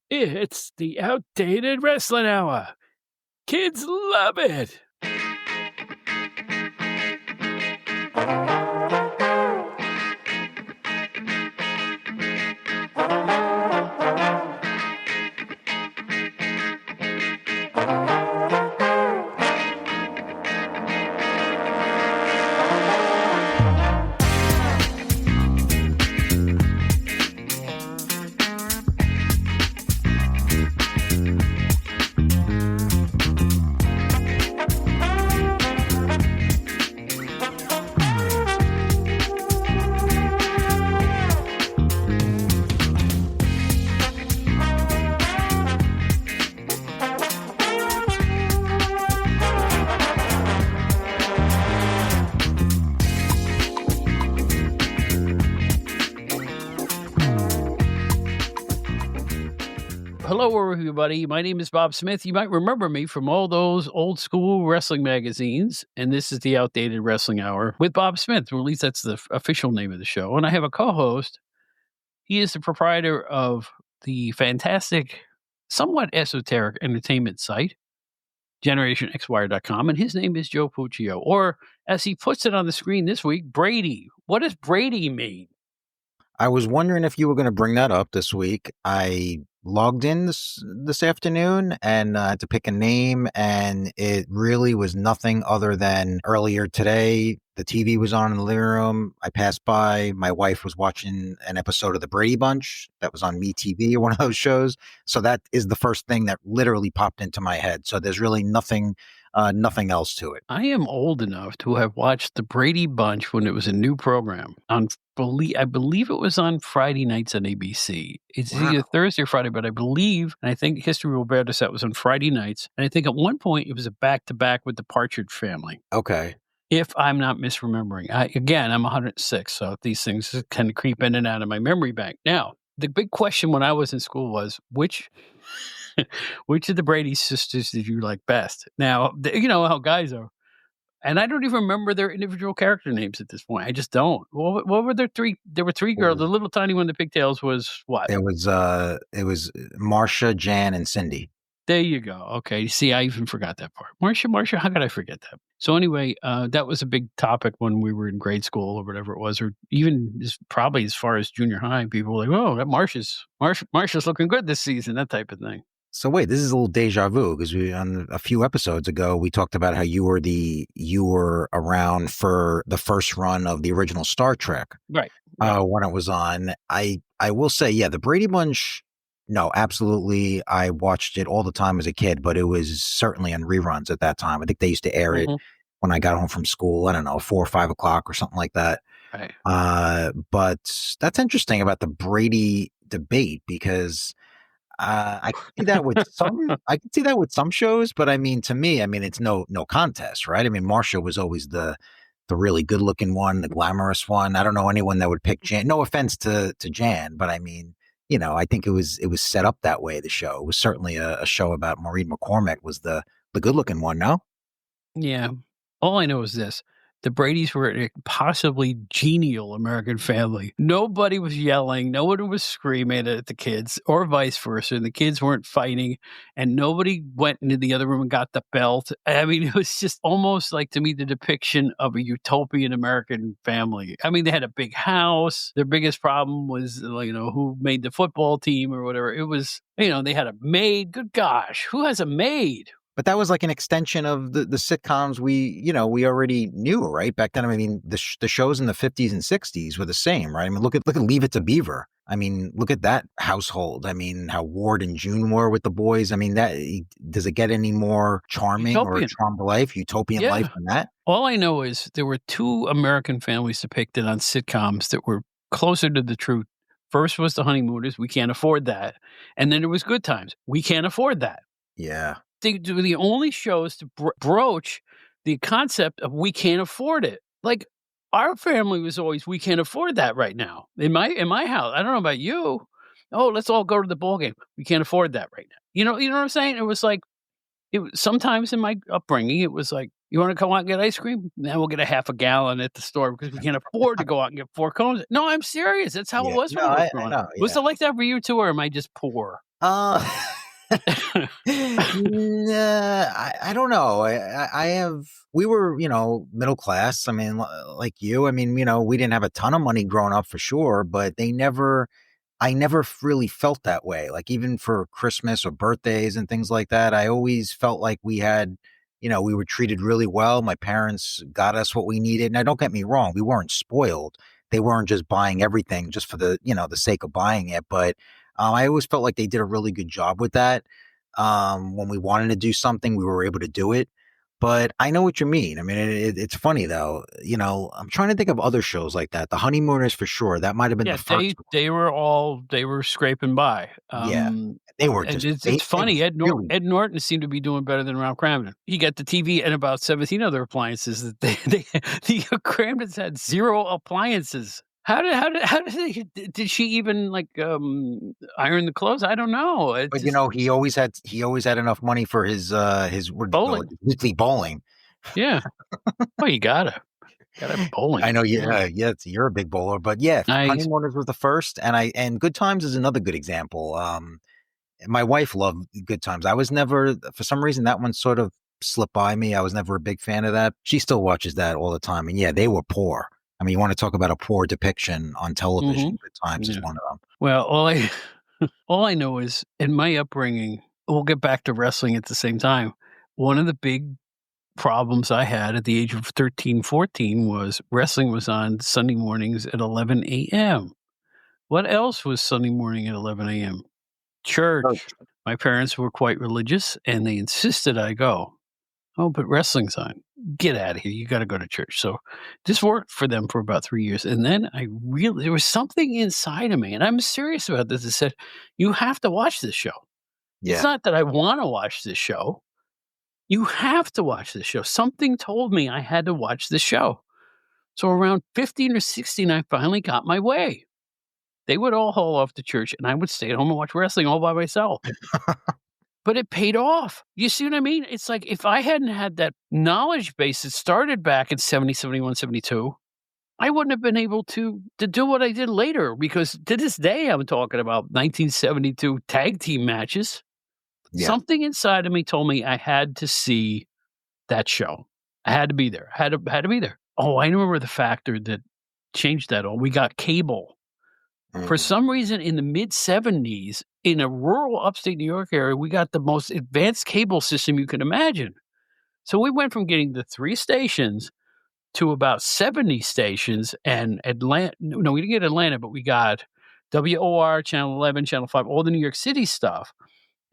It's the outdated wrestling hour. Kids love it. Hello, everybody. My name is Bob Smith. You might remember me from all those old school wrestling magazines. And this is the Outdated Wrestling Hour with Bob Smith, or at least that's the official name of the show. And I have a co-host. He is the proprietor of the fantastic, somewhat esoteric entertainment site, GenerationXWire.com. And his name is Joe Puccio, or as he puts it on the screen this week, Brady. What does Brady mean? I was wondering if you were going to bring that up this week. I logged in this afternoon and had to pick a name, and it really was nothing other than earlier today. The TV was on in the living room. I passed by. My wife was watching an episode of The Brady Bunch that was on MeTV or one of those shows. So that is the first thing that literally popped into my head. So there's really nothing else to it. I am old enough to have watched The Brady Bunch when it was a new program on, I believe it was on Friday nights on ABC. It's either Thursday or Friday, but I believe, and I think history will bear this out, was on Friday nights. And I think at one point it was a back-to-back with the Blanchard family. Okay. If I'm not misremembering. I'm 106, so these things kind of creep in and out of my memory bank. Now, the big question when I was in school was, which of the Brady sisters did you like best? Now, you know how guys are. And I don't even remember their individual character names at this point. I just don't. What were there three? There were three girls. The little tiny one, the pigtails, was what? It was Marcia, Jan, and Cindy. There you go. Okay. See, I even forgot that part. Marcia, how could I forget that? So anyway, that was a big topic when we were in grade school or whatever it was, or even probably as far as junior high. People were like, "Oh, that Marcia's looking good this season," that type of thing. So wait, this is a little deja vu because on a few episodes ago we talked about how you were around for the first run of the original Star Trek, right? When it was on. I will say, yeah, the Brady Bunch. No, absolutely. I watched it all the time as a kid, but it was certainly on reruns at that time. I think they used to air it when I got home from school. I don't know, 4 or 5 o'clock or something like that. Right. But that's interesting about the Brady debate because. I can see that with some shows, but I mean, to me, it's no contest, right? I mean, Marcia was always the really good looking one, the glamorous one. I don't know anyone that would pick Jan. No offense to Jan, but I mean, you know, I think it was set up that way. The show was certainly a show about Maureen McCormick was the good looking one. No, yeah. All I know is this. The Bradys were a possibly genial American family. Nobody was yelling. No one was screaming at the kids or vice versa. And the kids weren't fighting and nobody went into the other room and got the belt. I mean, it was just almost like, to me, the depiction of a utopian American family. I mean, they had a big house. Their biggest problem was, you know, who made the football team or whatever. It was, you know, they had a maid. Good gosh, who has a maid? But that was like an extension of the sitcoms we already knew, right? Back then, I mean, the shows in the 50s and 60s were the same, right? I mean, look at Leave It to Beaver. I mean, look at that household. I mean, how Ward and June were with the boys. I mean, does it get any more charming or charmed life, utopian life than that? All I know is there were 2 American families depicted on sitcoms that were closer to the truth. First was The Honeymooners. We can't afford that. And then there was Good Times. We can't afford that. Yeah. They were the only shows to broach the concept of we can't afford it. Like, our family was always, we can't afford that right now. In my house, I don't know about you. Oh, let's all go to the ball game. We can't afford that right now. You know what I'm saying? It was like, sometimes in my upbringing, it was like, you want to go out and get ice cream? Now we'll get a half a gallon at the store because we can't afford to go out and get 4 cones. No, I'm serious. That's how it was when I was growing up. Was it like that for you too, or am I just poor? Uh, nah, I don't know. I have, we were, middle class. I mean, like you, I mean, we didn't have a ton of money growing up for sure, but I never really felt that way. Like even for Christmas or birthdays and things like that, I always felt like we had, we were treated really well. My parents got us what we needed. Now, don't get me wrong, we weren't spoiled. They weren't just buying everything just for the sake of buying it. But I always felt like they did a really good job with that. When we wanted to do something, we were able to do it. But I know what you mean. I mean, it's funny though. I'm trying to think of other shows like that. The Honeymooners for sure. That might have been Yeah, the first one. they were scraping by. Yeah, they were And just it's they funny, were really Ed Norton seemed to be doing better than Ralph Kramden. He got the TV and about 17 other appliances that they the Kramdens had 0 appliances. How did did she even, like, iron the clothes? I don't know. It but, just he always had enough money for his what do you call it? bowling. Weekly bowling. Yeah. Oh, you gotta have I bowling. know, Yeah. yeah, you're a big bowler, but yeah, Nice. Honeymooners was the first, and Good Times is another good example. My wife loved Good Times. I was never, for some reason, that one sort of slipped by me. I was never a big fan of that. She still watches that all the time, and yeah, they were poor. I mean, you want to talk about a poor depiction on television? Mhm. Good Times is Yeah. one of them. Well, all I know is in my upbringing, we'll get back to wrestling at the same time. One of the big problems I had at the age of 13, 14 was wrestling was on Sunday mornings at 11 AM. What else was Sunday morning at 11 AM? Church. My parents were quite religious, and they insisted I go. "Oh, but wrestling's on. Get out of here. You gotta go to church." So, this worked for them for about 3 years, and then I really there was something inside of me, and I'm serious about this, that said, "You have to watch this show." It's Yeah. not that I wanna watch this show. You have to watch this show. Something told me I had to watch this show. So around 15 or 16, I finally got my way. They would all haul off to church, and I would stay at home and watch wrestling all by myself. But it paid off. You see what I mean? It's like if I hadn't had that knowledge base that started back in 70, 71, 72, I wouldn't have been able to do what I did later because to this day, I'm talking about 1972 tag team matches. Yeah. Something inside of me told me I had to see that show. I had to be there. Had to be there. Oh, I remember the factor that changed that all. We got cable. For Mhm. some reason in the mid-70s, in a rural upstate New York area, we got the most advanced cable system you can imagine. So we went from getting the 3 stations to about 70 stations and Atlanta. No, we didn't get Atlanta, but we got WOR, Channel 11, Channel 5, all the New York City stuff,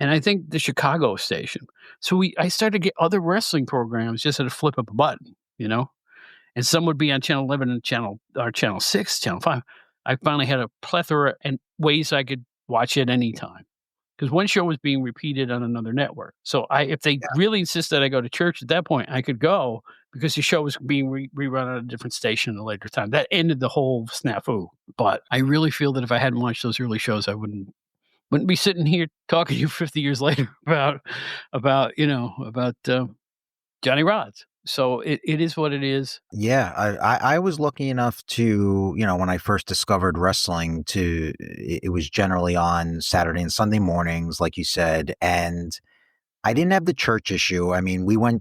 and I think the Chicago station. So I started to get other wrestling programs just at a flip of a button, you know? And some would be on Channel 11 and Channel 6, Channel 5. I finally had a plethora and ways I could watch it anytime because one show was being repeated on another network. So if they really insisted I go to church at that point, I could go because the show was being rerun on a different station at a later time. That ended the whole snafu. But I really feel that if I hadn't watched those early shows, I wouldn't be sitting here talking to you 50 years later about Johnny Rods. So it is what it is. Yeah, I was lucky enough to, when I first discovered wrestling, it was generally on Saturday and Sunday mornings, like you said, and I didn't have the church issue. I mean, we were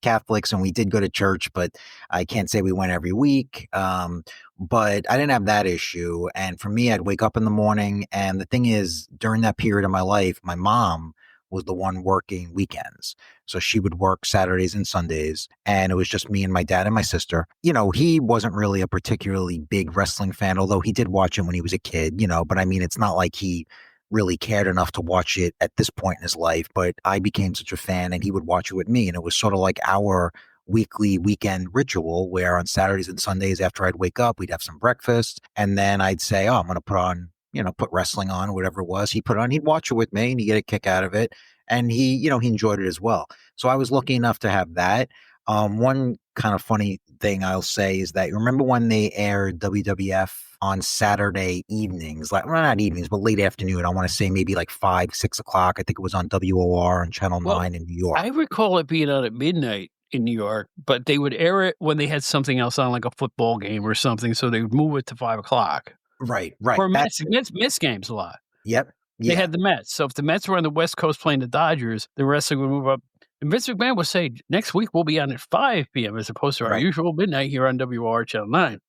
Catholics and we did go to church, but I can't say we went every week. But I didn't have that issue. And for me, I'd wake up in the morning. And the thing is, during that period of my life, my mom was the one working weekends. So she would work Saturdays and Sundays. And it was just me and my dad and my sister. He wasn't really a particularly big wrestling fan, although he did watch it when he was a kid, but I mean, it's not like he really cared enough to watch it at this point in his life, but I became such a fan and he would watch it with me. And it was sort of like our weekly weekend ritual where on Saturdays and Sundays after I'd wake up, we'd have some breakfast. And then I'd say, oh, I'm going to put wrestling on, whatever it was. He'd watch it with me and he'd get a kick out of it. And he enjoyed it as well. So I was lucky enough to have that. One kind of funny thing I'll say is that you remember when they aired WWF on Saturday evenings, like well, not evenings, but late afternoon. I want to say maybe like 5, 6 o'clock. I think it was on WOR on Channel Well, 9 in New York. I recall it being on at midnight in New York, but they would air it when they had something else on, like a football game or something, so they would move it to 5 o'clock. Right. Or That's it. miss games a lot. Yep. They Yeah. had the Mets. So if the Mets were on the West Coast playing the Dodgers, the wrestling would move up. And Vince McMahon would say, next week we'll be on at 5 p.m. as opposed to our Right. usual midnight here on WR Channel 9.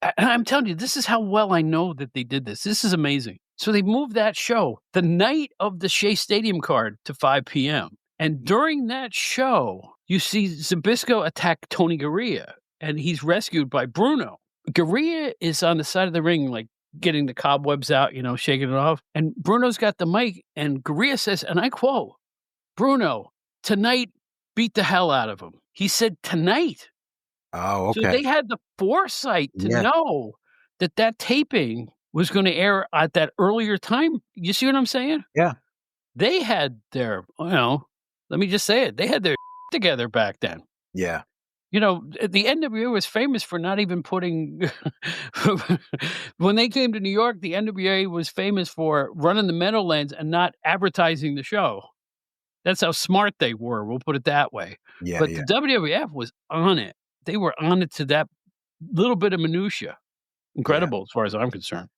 And I'm telling you, this is how well I know that they did this. This is amazing. So they moved that show the night of the Shea Stadium card to 5 p.m. And during that show, you see Zbyszko attack Tony Garea, and he's rescued by Bruno. Garea is on the side of the ring, like getting the cobwebs out, shaking it off. And Bruno's got the mic, and Garea says, and I quote, Bruno, tonight beat the hell out of him. He said tonight. Oh, So okay. they had the foresight to Yeah. know that taping was gonna air at that earlier time. You see what I'm saying? Yeah. They had their, let me just say it, they had their together back then. Yeah. The NWA was famous for not even putting when they came to New York, the NWA was famous for running the Meadowlands and not advertising the show. That's how smart they were, we'll put it that way. Yeah. But Yeah. the WWF was on it. They were on it to that little bit of minutia. Yeah. Incredible as far as I'm concerned.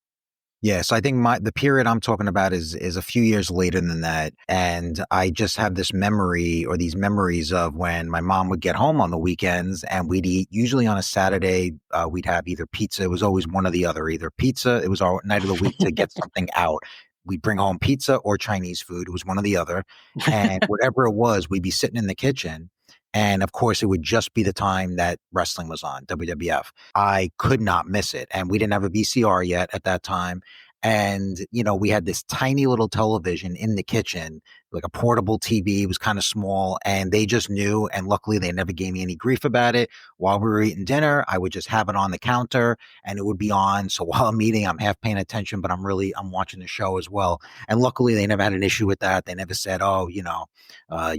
Yeah, so I think the period I'm talking about is a few years later than that, and I just have this memory or these memories of when my mom would get home on the weekends and we'd eat. Usually on a Saturday, we'd have either pizza. It was always one or the other. Either pizza. It was our night of the week to get something out. We'd bring home pizza or Chinese food. It was one or the other, and whatever it was, we'd be sitting in the kitchen. And of course, it would just be the time that wrestling was on, WWF. I could not miss it. And we didn't have a VCR yet at that time. And, we had this tiny little television in the kitchen, like a portable TV. It was kind of small, and they just knew. And luckily, they never gave me any grief about it. While we were eating dinner, I would just have it on the counter and it would be on. So while I'm eating, I'm half paying attention, but I'm watching the show as well. And luckily, they never had an issue with that. They never said, oh, you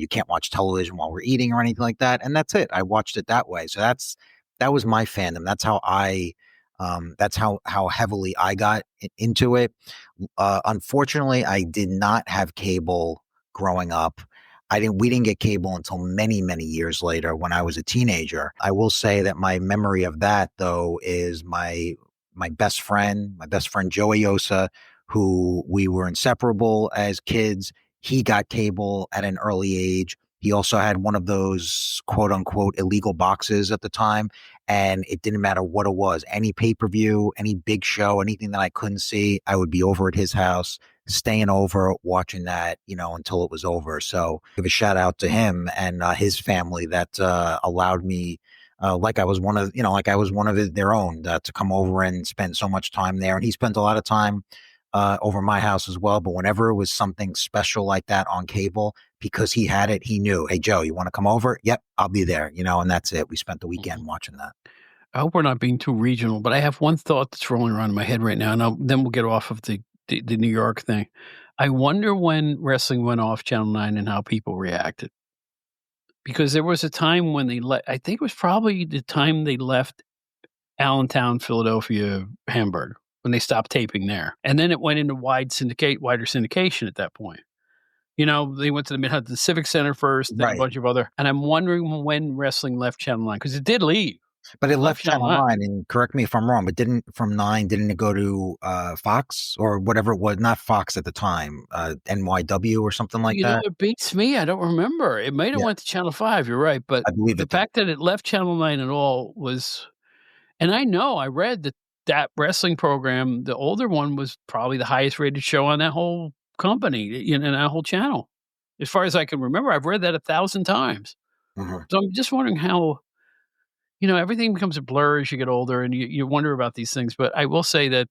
can't watch television while we're eating or anything like that. And that's it. I watched it that way. So that was my fandom. That's how that's how heavily I got into it. Unfortunately, I did not have cable growing up. We didn't get cable until many, many years later when I was a teenager. I will say that my memory of that though is my best friend Joey Yosa, who we were inseparable as kids. He got cable at an early age. He also had one of those quote unquote illegal boxes at the time. And it didn't matter what it was, any pay-per-view, any big show, anything that I couldn't see, I would be over at his house, staying over, watching that, until it was over. So give a shout out to him and his family that allowed me, like I was one of their own, to come over and spend so much time there. And he spent a lot of time over my house as well. But whenever it was something special like that on cable, because he had it, he knew, hey, Joe, you want to come over? Yep, I'll be there, and that's it. We spent the weekend watching that. I hope we're not being too regional, but I have one thought that's rolling around in my head right now, and then we'll get off of the New York thing. I wonder when wrestling went off Channel 9 and how people reacted. Because there was a time when I think it was probably the time they left Allentown, Philadelphia, Hamburg, when they stopped taping there. And then it went into wider syndication at that point. They went to the Civic Center first, then Right. a bunch of other. And I'm wondering when wrestling left Channel 9, because it did leave. But it left Channel 9, and correct me if I'm wrong, but didn't it go to Fox or whatever it was? Not Fox at the time, NYW or something like that? It beats me. I don't remember. It might have went to Channel 5, you're right. But I believe the fact that it left Channel 9 at all was, and I read that wrestling program, the older one, was probably the highest rated show on that whole company, in that whole channel. As far as I can remember, I've read that 1,000 times. Mm-hmm. So I'm just wondering how, everything becomes a blur as you get older, and you wonder about these things. But I will say that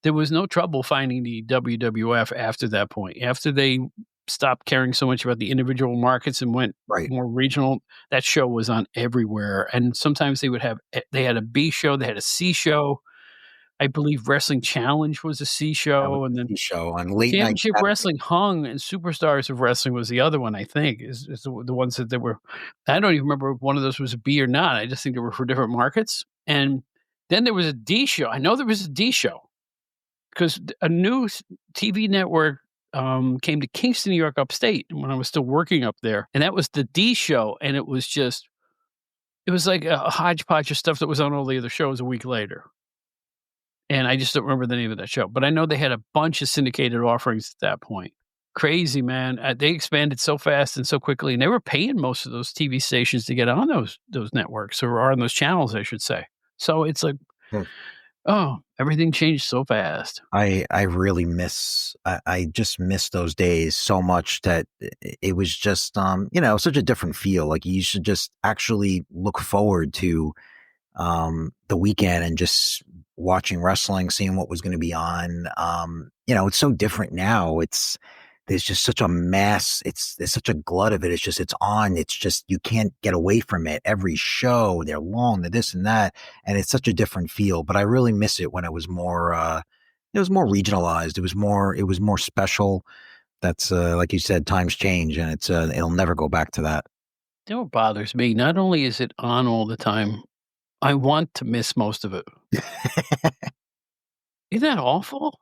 there was no trouble finding the WWF after that point. After they stopped caring so much about the individual markets and went more regional, that show was on everywhere. And sometimes they had a B show, they had a C show. I believe Wrestling Challenge was a C show, and then show on late night Championship Wrestling hung, and Superstars of Wrestling was the other one. I think is the ones that they were. I don't even remember if one of those was a B or not. I just think they were for different markets. And then there was a D show. I know there was a D show because a new TV network came to Kingston, New York, upstate, when I was still working up there, and that was the D show, and it was like a hodgepodge of stuff that was on all the other shows a week later. and I just don't remember the name of that show, but I know they had a bunch of syndicated offerings at that point. Crazy, man. They expanded so fast and so quickly, and they were paying most of those TV stations to get on those networks or on those channels, I should say. So it's like, Hmm. oh, everything changed so fast. I really miss I just miss those days so much that it was just such a different feel. Like you should just actually look forward to the weekend and just watching wrestling, seeing what was going to be on. It's so different now. There's just such a mass. There's such a glut of it. It's on. It's just, you can't get away from it. Every show, they're long, they're this and that. And it's such a different feel, but I really miss it when it was more regionalized. It was more special. That's, like you said, times change and it'll never go back to that. You know what bothers me? Not only is it on all the time, I want to miss most of it. Isn't that awful?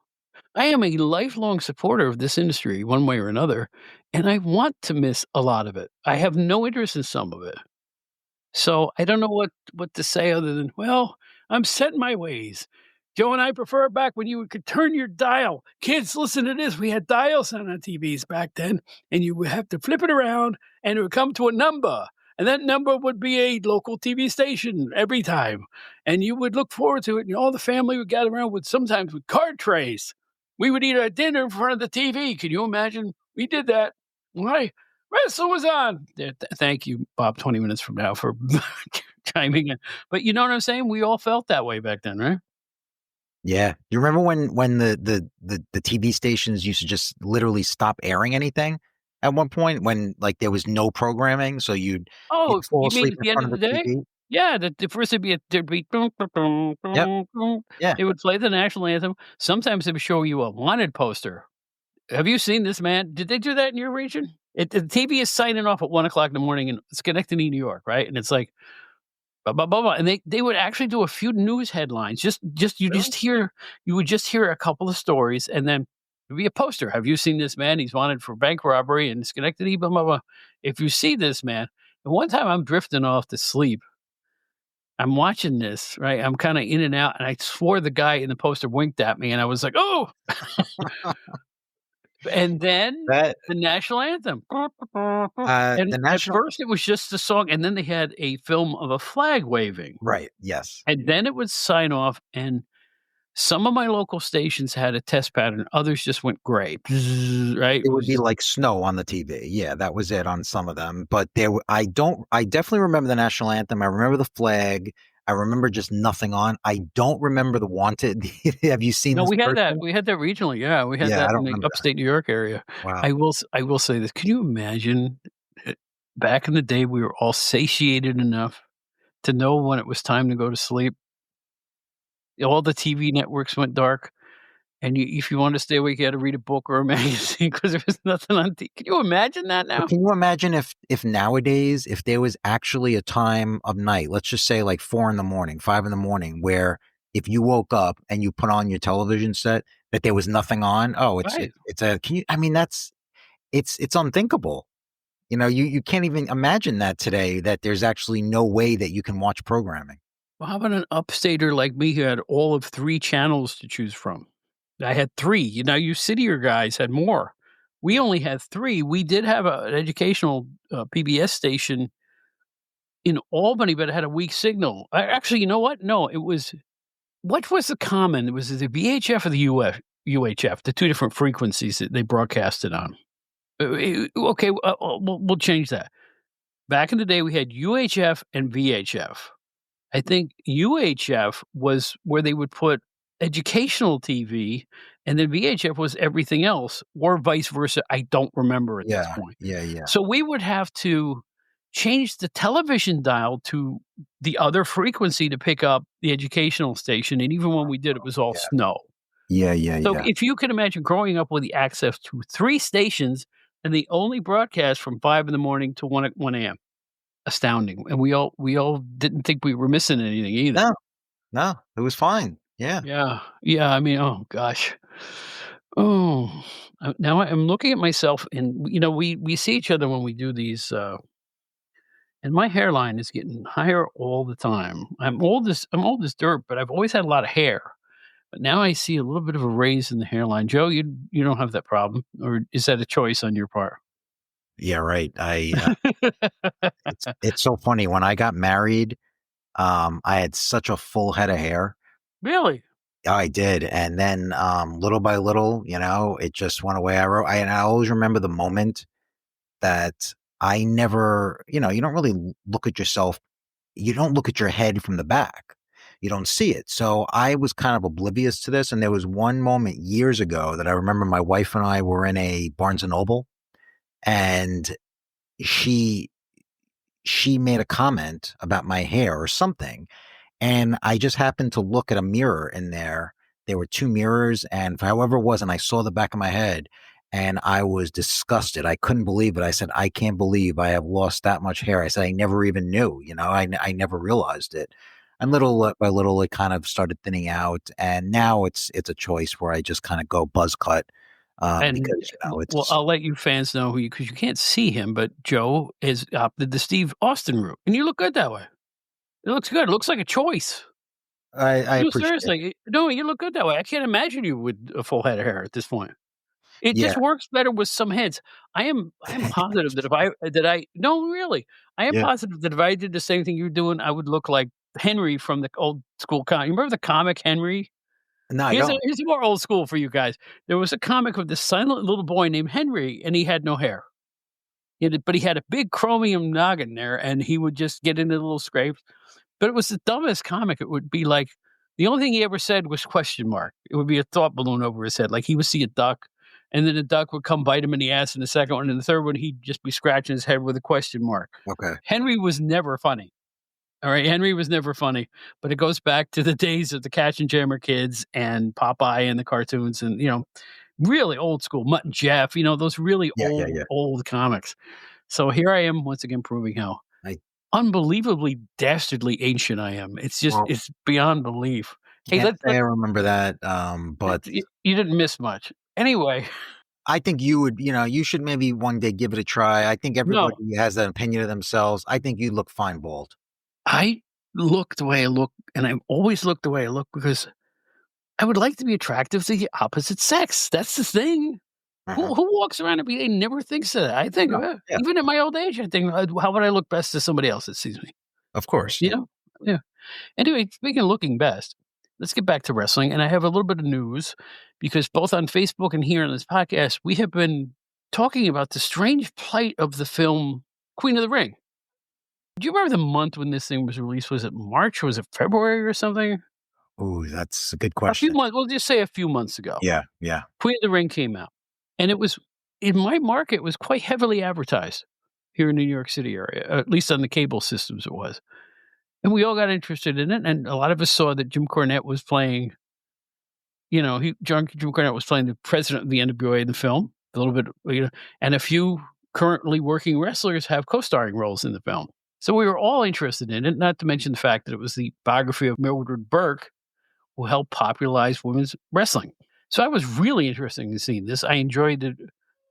I am a lifelong supporter of this industry one way or another, and I want to miss a lot of it. I have no interest in some of it. So I don't know what to say other than, well, I'm set in my ways. Joe and I prefer back when you could turn your dial. Kids, listen to this. We had dials on our TVs back then, and you would have to flip it around, and it would come to a number. And that number would be a local TV station every time. And you would look forward to it, and all the family would gather around sometimes with card trays. We would eat our dinner in front of the TV. Can you imagine? We did that. Why? Wrestle was on. Thank you, Bob, 20 minutes from now for chiming in. But you know what I'm saying? We all felt that way back then, right? Yeah. You remember when the TV stations used to just literally stop airing anything at one point when like there was no programming, so Oh, you'd fall you mean asleep at in the end front of of the the day? TV? Yeah, the first there'd be dun, dun, dun, Yep. dun, dun. Yeah. They would play the national anthem. Sometimes they would show you a wanted poster. Have you seen this man? Did they do that in your region? The TV is signing off at 1 o'clock in the morning in Schenectady, New York, right? And it's like, blah, blah, blah, blah, and they would actually do a few news headlines. Really? You would just hear a couple of stories, and then there'd be a poster. Have you seen this man? He's wanted for bank robbery in Schenectady, blah, blah, blah. If you see this man, and one time I'm drifting off to sleep. I'm watching this, right? I'm kinda in and out, and I swore the guy in the poster winked at me, and I was like, "Oh!" And then That the national anthem. the And at national first, it was just the song, and then they had a film of a flag waving. right, yes. And then it would sign off, and some of my local stations had a test pattern, others just went gray, bzz, right? It It would was be just like snow on the TV. Yeah, that was it on some of them, but I definitely remember the national anthem. I remember the flag. I remember just nothing on. I don't remember the wanted. Have you seen no, this person? we had that regionally, yeah, we had Yeah, that I in don't the remember that. upstate New York area. Wow. I will say this, can you imagine, back in the day, we were all satiated enough to know when it was time to go to sleep? All the TV networks went dark, and if you wanted to stay awake, you had to read a book or a magazine because there was nothing on T can you imagine that But now? can you imagine if nowadays, if there was actually a time of night, let's just say like 4 in the morning, 5 in the morning, where if you woke up and you put on your television set that there was nothing on? Oh, Right. it's a can you I mean, it's unthinkable. You can't even imagine that today, that there's actually no way that you can watch programming. Well, how about an upstater like me who had all of 3 channels to choose from? I had 3, you citier guys had more. We Yeah. only had 3. We did have an educational, PBS station in Albany, but it had a weak signal. Actually, you know what? No, it was what was the common? Was it the VHF or the UHF, the 2 different frequencies that they broadcasted on? Okay, we'll change that. Back in the day, we had UHF and VHF. I think UHF was where they would put educational TV, and then VHF was everything else, or vice versa. I don't remember at this Yeah, point. yeah, yeah. So we would have to change the television dial to the other frequency to pick up the educational station, and even when we did, it was all Yeah. snow. Yeah, yeah, So yeah. if you can imagine growing up with the access to 3 stations and they only broadcast from 5 in the morning to 1 AM. Astounding, and we all didn't think we were missing anything either. No, no, it was fine. Yeah. Yeah, yeah, I mean, oh gosh. Oh, now I'm looking at myself and, we see each other when we do these, and my hairline is getting higher all the time. I'm old as dirt, but I've always had a lot of hair. But now I see a little bit of a raise in the hairline. Joe, you don't have that problem, or is that a choice on your part? Yeah, right. It's so funny. When I got married, I had such a full head of hair. Really? I did, and then, little by little, it just went away. And I always remember the moment that I never, you don't really look at yourself. You don't look at your head from the back. You don't see it. So I was kind of oblivious to this. And there was one moment years ago that I remember my wife and I were in a Barnes and Noble, and she she made a comment about my hair or something, and I just happened to look at a mirror in there. There were 2 mirrors, and for however it was, and I saw the back of my head, and I was disgusted. I couldn't believe it. I said, "I can't believe I have lost that much hair." I said, "I never even knew, I never realized it." And little by little, it kind of started thinning out, and now it's a choice where I just kinda go buzz cut, And because, well, it's I'll let you fans know who because you can't see him, but Joe has opted the Steve Austin route, and you look good that way. It looks good. It looks like a choice. I No, appreciate it. seriously. No, you look good that way. I can't imagine you with a full head of hair at this point. It Yeah. just works better with some heads. I am positive that if I no, really. I am Yeah. positive that if I did the same thing you're doing, I would look like Henry from the old school comic. You remember the comic Henry? No, I don't. Here's more old school for you guys. There was a comic of this silent little boy named Henry, and he had no hair. But he had a big chromium noggin there, and he would just get into little scrapes. But it was the dumbest comic. It would be like the only thing he ever said was question mark. It would be a thought balloon over his head. Like he would see a duck, and then the duck would come bite him in the ass in the second one, and the third one he'd just be scratching his head with a question mark. Okay. Henry was never funny. All right, Henry was never funny, but it goes back to the days of the Catch and Jammer kids and Popeye and the cartoons and, really old school, Mutt and Jeff, those really Yeah, yeah, yeah. old comics. So here I am once again proving how I unbelievably dastardly ancient I am. well, It's beyond belief. Hey, can't say I remember that, but you didn't miss much. Anyway, I think you should maybe one day give it a try. I think everybody no, has that opinion of themselves. I think you look fine bald. I look the way I look, and I always look the way I look because I would like to be attractive to the opposite sex. That's the thing. Uh-huh. Who walks around and never thinks of that? I think No, of it. yeah, Even at my old age, I think, how would I look best to somebody else that sees me? of course, You yeah. know? Yeah. Anyway, speaking of looking best, let's get back to wrestling. And I have a little bit of news because both on Facebook and here on this podcast, we have been talking about the strange plight of the film Queen of the Ring. Do you remember the month when this thing was released? Was it March or was it February or something? Ooh, that's a good A few question. months, we'll just say a few months ago. Yeah, yeah. Queen of the Ring came out, and it was in my market, it was quite heavily advertised here in the New York City area, at least on the cable systems it was. And we all got interested in it, and a lot of us saw that Jim Cornette was playing, Jim Cornette was playing the president of the NWA in the film, a little bit, and a few currently working wrestlers have co-starring roles in the film. So we were all interested in it, not to mention the fact that it was the biography of Mildred Burke, who helped popularize women's wrestling. So I was really interested in seeing this. I enjoyed the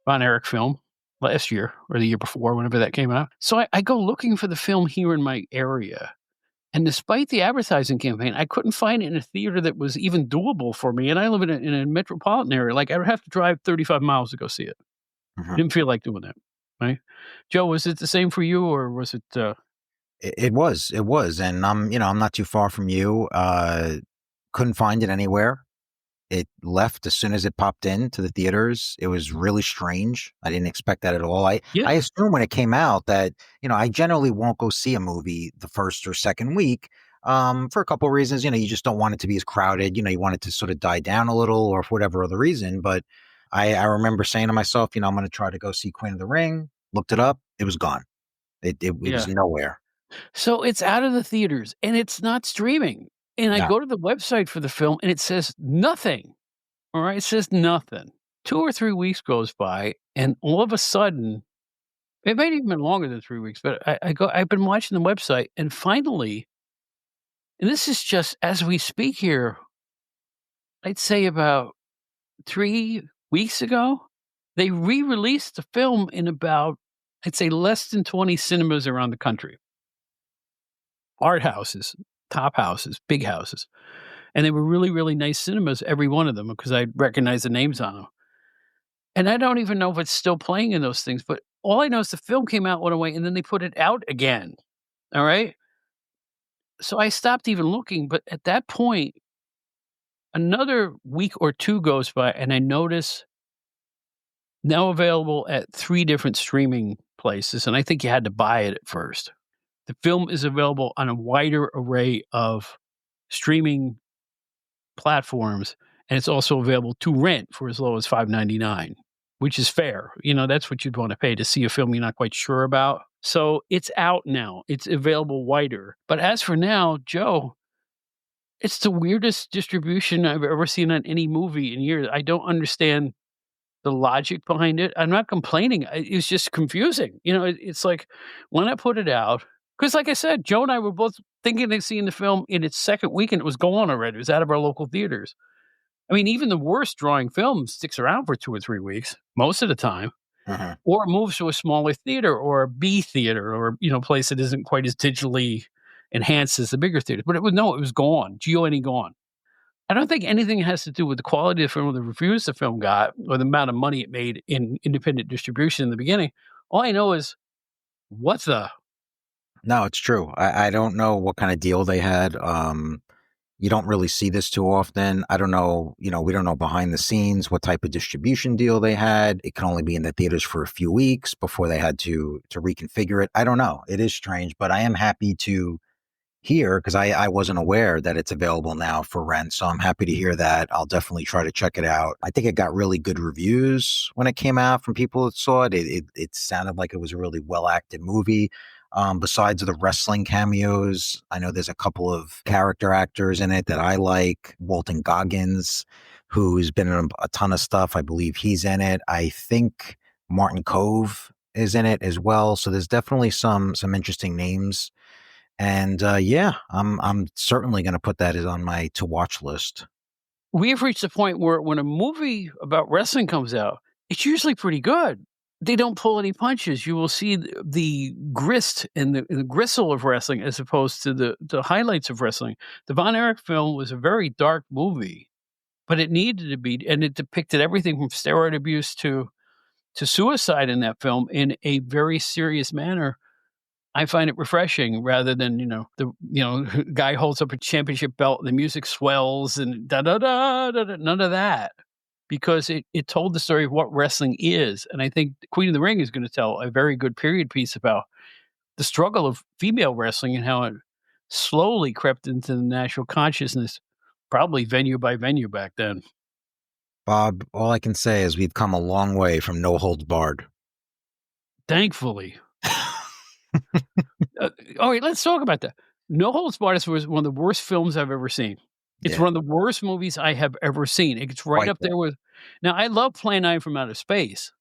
Von Erich film last year or the year before, whenever that came out. So I go looking for the film here in my area. And despite the advertising campaign, I couldn't find it in a theater that was even doable for me. And I live in a metropolitan area. Like I would have to drive 35 miles to go see it. Mhm. Didn't feel like doing that. Right. Joe, was it the same for you or was it, It was, and I'm not too far from you. Couldn't find it anywhere. It left as soon as it popped into the theaters. It was really strange. I didn't expect that at all. yeah, I assumed when it came out that, I generally won't go see a movie the first or second week, for a couple of reasons. You just don't want it to be as crowded. You want it to sort of die down a little or for whatever other reason. But I remember saying to myself, I'm going to try to go see Queen of the Ring. Looked it up. It was gone. It was yeah. nowhere. So it's out of the theaters and it's not streaming. And I No. go to the website for the film and it says nothing. All right. It says nothing. 2 or 3 weeks goes by and all of a sudden, it might even been longer than 3 weeks, but I've been watching the website and finally, and this is just as we speak here, I'd say about 3 weeks ago, they re-released the film in about, I'd say less than 20 cinemas around the country. Art houses, top houses, big houses. And they were really, really nice cinemas, every one of them, because I recognized the names on them. And I don't even know if it's still playing in those things, but all I know is the film came out, went away, and then they put it out again. All right. So I stopped even looking. But at that point, another week or two goes by, and I notice now available at 3 different streaming places. And I think you had to buy it at first. The film is available on a wider array of streaming platforms, and it's also available to rent for as low as $5.99, which is fair. That's what you'd want to pay to see a film you're not quite sure about. So it's out now. It's available wider. But as for now, Joe, it's the weirdest distribution I've ever seen on any movie in years. I don't understand the logic behind it. I'm not complaining. It's just confusing. It's like, why not put it out? Because like I said, Joe and I were both thinking of seeing the film in its second weekend. It was gone already. It was out of our local theaters. I mean, even the worst drawing film sticks around for 2 or 3 weeks, most of the time, or moves to a smaller theater or a B theater or, place that isn't quite as digitally enhanced as the bigger theaters. But it was gone. G-O-N-E gone. I don't think anything has to do with the quality of the film or the reviews the film got or the amount of money it made in independent distribution in the beginning. All I know is, what the? No, it's true. I don't know what kind of deal they had. You don't really see this too often. I don't know, we don't know behind the scenes what type of distribution deal they had. It can only be in the theaters for a few weeks before they had to reconfigure it. I don't know. It is strange, but I am happy to hear, because I wasn't aware that it's available now for rent. So I'm happy to hear that. I'll definitely try to check it out. I think it got really good reviews when it came out from people that saw it. It sounded like it was a really well acted movie. Besides the wrestling cameos, I know there's a couple of character actors in it that I like. Walton Goggins, who's been in a ton of stuff. I believe he's in it. I think Martin Cove is in it as well. So there's definitely some interesting names. And I'm certainly going to put that on my to watch list. We have reached the point where when a movie about wrestling comes out, it's usually pretty good. They don't pull any punches. You will see the grist and the gristle of wrestling as opposed to the highlights of wrestling. The Von Erich film was a very dark movie, but it needed to be, and it depicted everything from steroid abuse to suicide in that film in a very serious manner. I find it refreshing rather than, the guy holds up a championship belt and the music swells and da da da da, none of that. Because it told the story of what wrestling is. And I think Queen of the Ring is going to tell a very good period piece about the struggle of female wrestling and how it slowly crept into the national consciousness, probably venue by venue back then. Bob, all I can say is we've come a long way from No Holds Barred. Thankfully. All right, let's talk about that. No Holds Barred was one of the worst films I've ever seen. It's one of the worst movies I have ever seen. It's right up there with. Now, I love Plan 9 from Outer Space,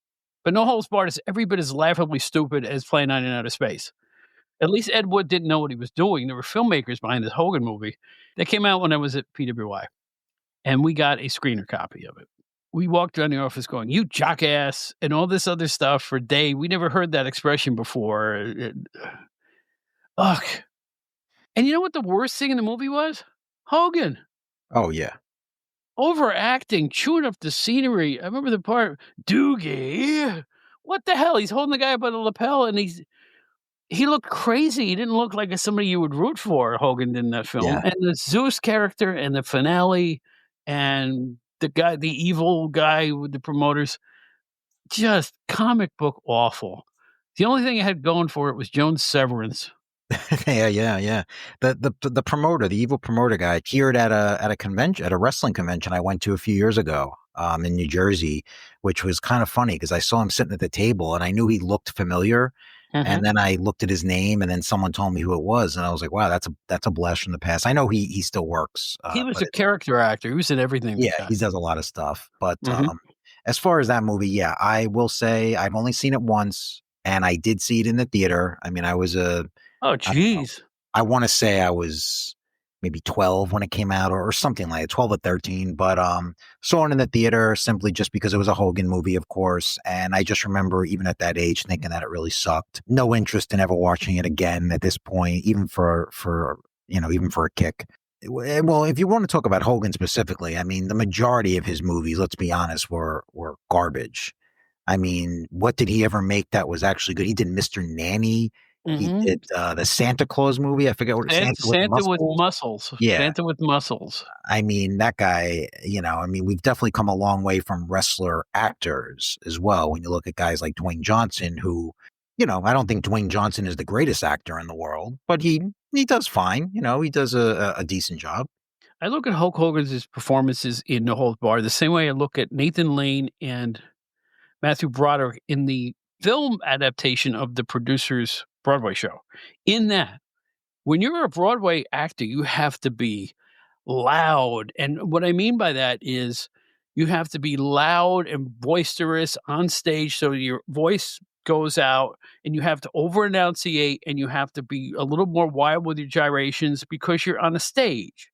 but No Holds Barred is every bit as laughably stupid as Plan 9 in Outer Space. At least Ed Wood didn't know what he was doing. There were filmmakers behind this Hogan movie that came out when I was at PWI, and we got a screener copy of it. We walked around the office going, "You jackass," and all this other stuff for day. We never heard that expression before. Ugh. And you know what the worst thing in the movie was? Hogan. Oh, yeah. Overacting, chewing up the scenery. I remember the part, Doogie. What the hell? He's holding the guy by the lapel, and he looked crazy. He didn't look like somebody you would root for, Hogan did in that film. Yeah. And the Zeus character and the finale and the evil guy with the promoters, just comic book awful. The only thing it had going for it was Joan's severance. Yeah. The promoter, the evil promoter guy, appeared at a convention, at a wrestling convention I went to a few years ago, in New Jersey, which was kind of funny because I saw him sitting at the table and I knew he looked familiar. And then I looked at his name and then someone told me who it was. And I was like, wow, that's a blast from the past. I know he still works. He was a character actor. He was in everything. Yeah, he does a lot of stuff. But as far as that movie, yeah, I will say I've only seen it once and I did see it in the theater. I mean, I was oh, geez. I want to say I was maybe 12 when it came out or something like 12 or 13, but saw it in the theater simply just because it was a Hogan movie, of course. And I just remember even at that age thinking that it really sucked. No interest in ever watching it again at this point, even for a kick. Well, if you want to talk about Hogan specifically, I mean, the majority of his movies, let's be honest, were garbage. I mean, what did he ever make that was actually good? He did Mr. Nanny. He Mhm. did the Santa Claus movie. I forget what Santa Santa with Santa with Muscles. muscles. Yeah, Santa with muscles. I mean, that guy, I mean, we've definitely come a long way from wrestler actors as well. When you look at guys like Dwayne Johnson, who, I don't think Dwayne Johnson is the greatest actor in the world, but he does fine. He does a decent job. I look at Hulk Hogan's performances in No Holds Barred the same way I look at Nathan Lane and Matthew Broderick in the film adaptation of the producer's Broadway show. In that, when you're a Broadway actor, you have to be loud, and what I mean by that is you have to be loud and boisterous on stage so your voice goes out, and you have to over enunciate, and you have to be a little more wild with your gyrations because you're on a stage.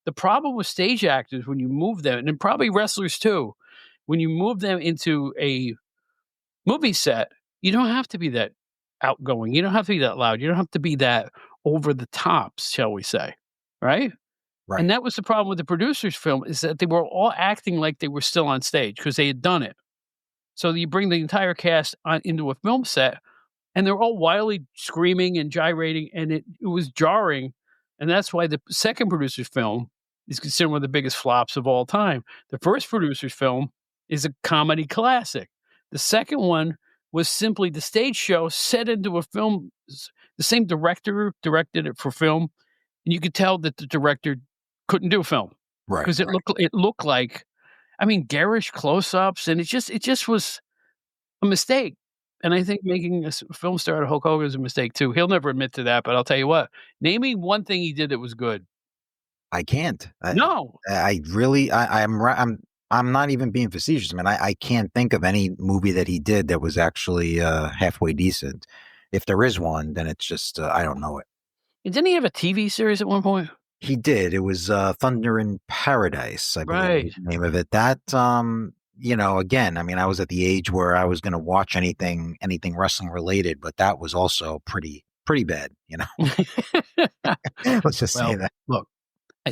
The problem with stage actors when you move them, and probably wrestlers too, when you move them into a movie set, you don't have to be that outgoing. You don't have to be that loud. You don't have to be that over the tops, shall we say, right? And Right, that was the problem with the producer's film is that they were all acting like they were still on stage because they had done it. So you bring the entire cast on into a film set, and they're all wildly screaming and gyrating, and it was jarring, and that's why the second producer's film is considered one of the biggest flops of all time. The first producer's film is a comedy classic. The second one was simply the stage show set into a film. The same director directed it for film, and you could tell that the director couldn't do film right, because it looked like, I mean, garish close-ups, and it just was a mistake, and I think making a film star out of Hulk Hogan is a mistake too. He'll never admit to that, but I'll tell you what, name me one thing he did that was good. I can't. No. I really, I'm not even being facetious, man. I can't think of any movie that he did that was actually halfway decent. If there is one, then it's just I don't know it. And didn't he have a TV series at one point? He did. It was Thunder in Paradise, I believe was Right. the name of it. That again, I mean, I was at the age where I was going to watch anything wrestling related, but that was also pretty bad. Let's just say Well, that. look,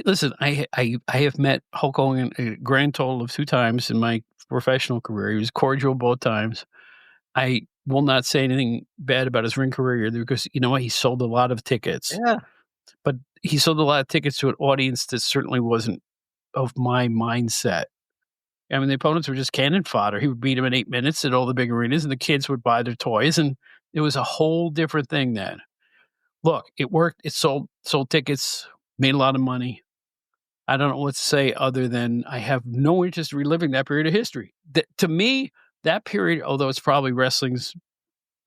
listen, I have met Hulk Hogan a grand total of 2 times in my professional career. He was cordial both times. I will not say anything bad about his ring career either because you know what? He sold a lot of tickets, Yeah, but he sold a lot of tickets to an audience that certainly wasn't of my mindset. I mean, the opponents were just cannon fodder. He would beat them in 8 minutes at all the big arenas, and the kids would buy their toys, and it was a whole different thing then. Look, it worked. It sold tickets, made a lot of money. I don't know what to say other than I have no interest in reliving that period of history. To me, that period, although it's probably wrestling's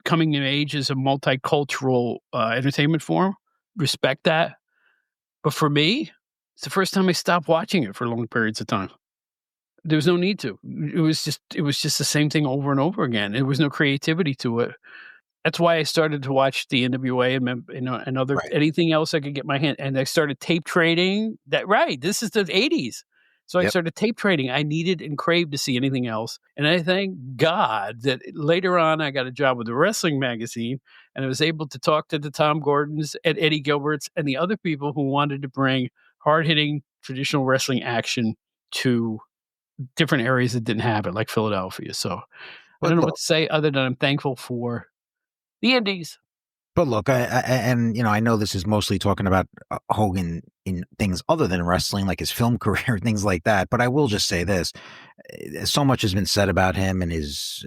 coming of age as a multicultural entertainment form, respect that. But for me, it's the first time I stopped watching it for long periods of time. There was no need to. It was just the same thing over and over again. There was no creativity to it. That's why I started to watch the NWA and other right. anything else I could get my hand, and I started tape trading. That right, this is the '80s. So I Yep. started tape trading. I needed and craved to see anything else, and I thank God that later on I got a job with a wrestling magazine, and I was able to talk to the Tom Gordons and Eddie Gilberts and the other people who wanted to bring hard-hitting traditional wrestling action to different areas that didn't have it, like Philadelphia. So I But don't know what look, to say other than I'm thankful for the Indies. But look, and I know this is mostly talking about Hogan in things other than wrestling, like his film career, things like that. But I will just say this: so much has been said about him and his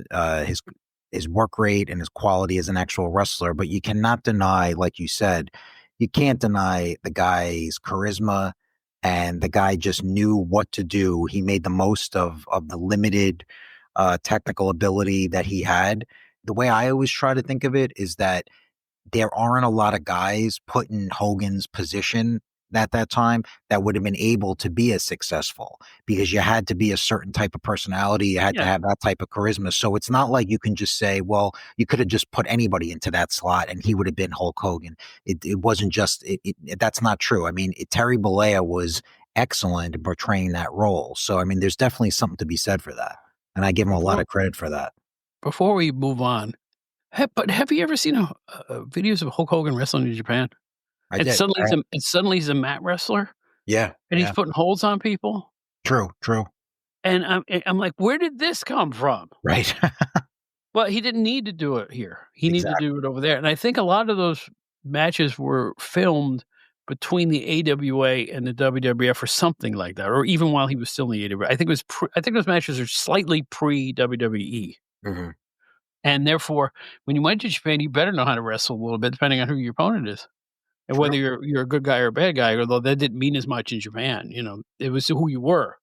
work rate and his quality as an actual wrestler. But you cannot deny, like you said, you can't deny the guy's charisma, and the guy just knew what to do. He made the most of the limited technical ability that he had. The way I always try to think of it is that there aren't a lot of guys put in Hogan's position at that time that would have been able to be as successful because you had to be a certain type of personality. You had to Yeah. have that type of charisma. So it's not like you can just say, well, you could have just put anybody into that slot and he would have been Hulk Hogan. It wasn't just, that's not true. I mean, Terry Bollea was excellent in portraying that role. So, I mean, there's definitely something to be said for that. And I give him a lot Before of credit for that. before we move on, have you ever seen videos of Hulk Hogan wrestling in Japan? I And did. suddenly he's a mat wrestler? Yeah. and he's Yeah. putting holds on people. True. True. And I'm like, where did this come from? Right. Well, he didn't need to do it here. He needed to Exactly. do it over there. And I think a lot of those matches were filmed between the AWA and the WWF or something like that, or even while he was still in the AWA. I think it was I think those matches are slightly pre-WWE. Hmm. And therefore, when you went to Japan, you better know how to wrestle a little bit, depending on who your opponent is. And True. whether you're a good guy or a bad guy, although that didn't mean as much in Japan, it was who you were.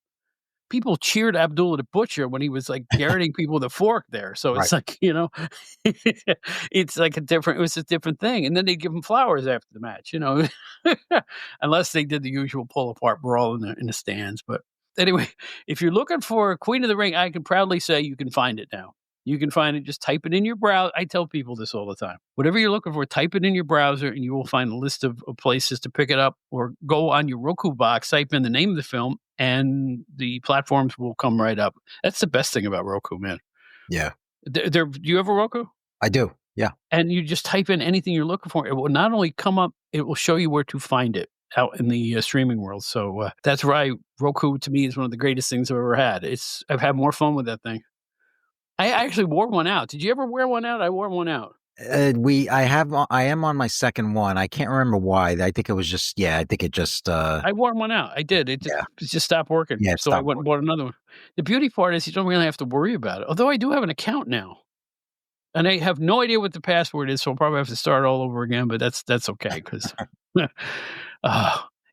People cheered Abdullah the Butcher when he was, like, garroting people with a fork there, so Right. it's like, it's like it was a different thing, and then they'd give him flowers after the match, unless they did the usual pull apart brawl in the stands, but anyway, if you're looking for Queen of the Ring, I can proudly say you can find it now. You can find it, just type it in your browser. I tell people this all the time. Whatever you're looking for, type it in your browser, and you will find a list of places to pick it up, or go on your Roku box, type in the name of the film, and the platforms will come right up. That's the best thing about Roku, man. Yeah. Do you have a Roku? I do. Yeah. And you just type in anything you're looking for. It will not only come up, it will show you where to find it out in the streaming world. So that's why Roku, to me, is one of the greatest things I've ever had. I've had more fun with that thing. I actually wore one out. Did you ever wear one out? I wore one out. I am on my second one. I can't remember why. I think it was just, I think it just, I wore one out. I did. It just stopped working. Yeah, it So I stopped went and bought another one. The beauty part is you don't really have to worry about it. Although I do have an account now. And I have no idea what the password is, so I'll probably have to start all over again, but that's okay, 'cause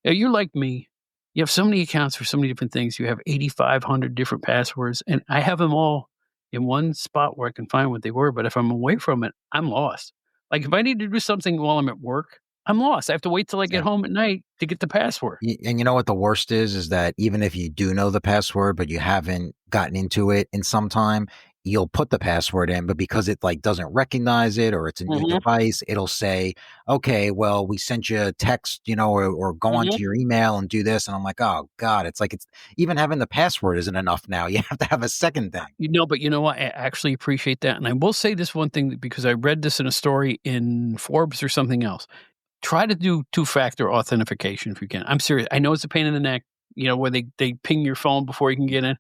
you're like me. You have so many accounts for so many different things. You have 8,500 different passwords, and I have them all in one spot where I can find what they were, but if I'm away from it, I'm lost. Like, if I need to do something while I'm at work, I'm lost. I have to wait till I get home at night to get the password. And you know what the worst is that even if you do know the password, but you haven't gotten into it in some time, you'll put the password in, but because it like doesn't recognize it, or it's a new device, it'll say, okay, well, we sent you a text, or go onto your email and do this. And I'm like, oh God, it's even having the password isn't enough now. You have to have a second thing. But you know what? I actually appreciate that. And I will say this one thing, because I read this in a story in Forbes or something else. Try to do two-factor authentication if you can. I'm serious. I know it's a pain in the neck, where they ping your phone before you can get in.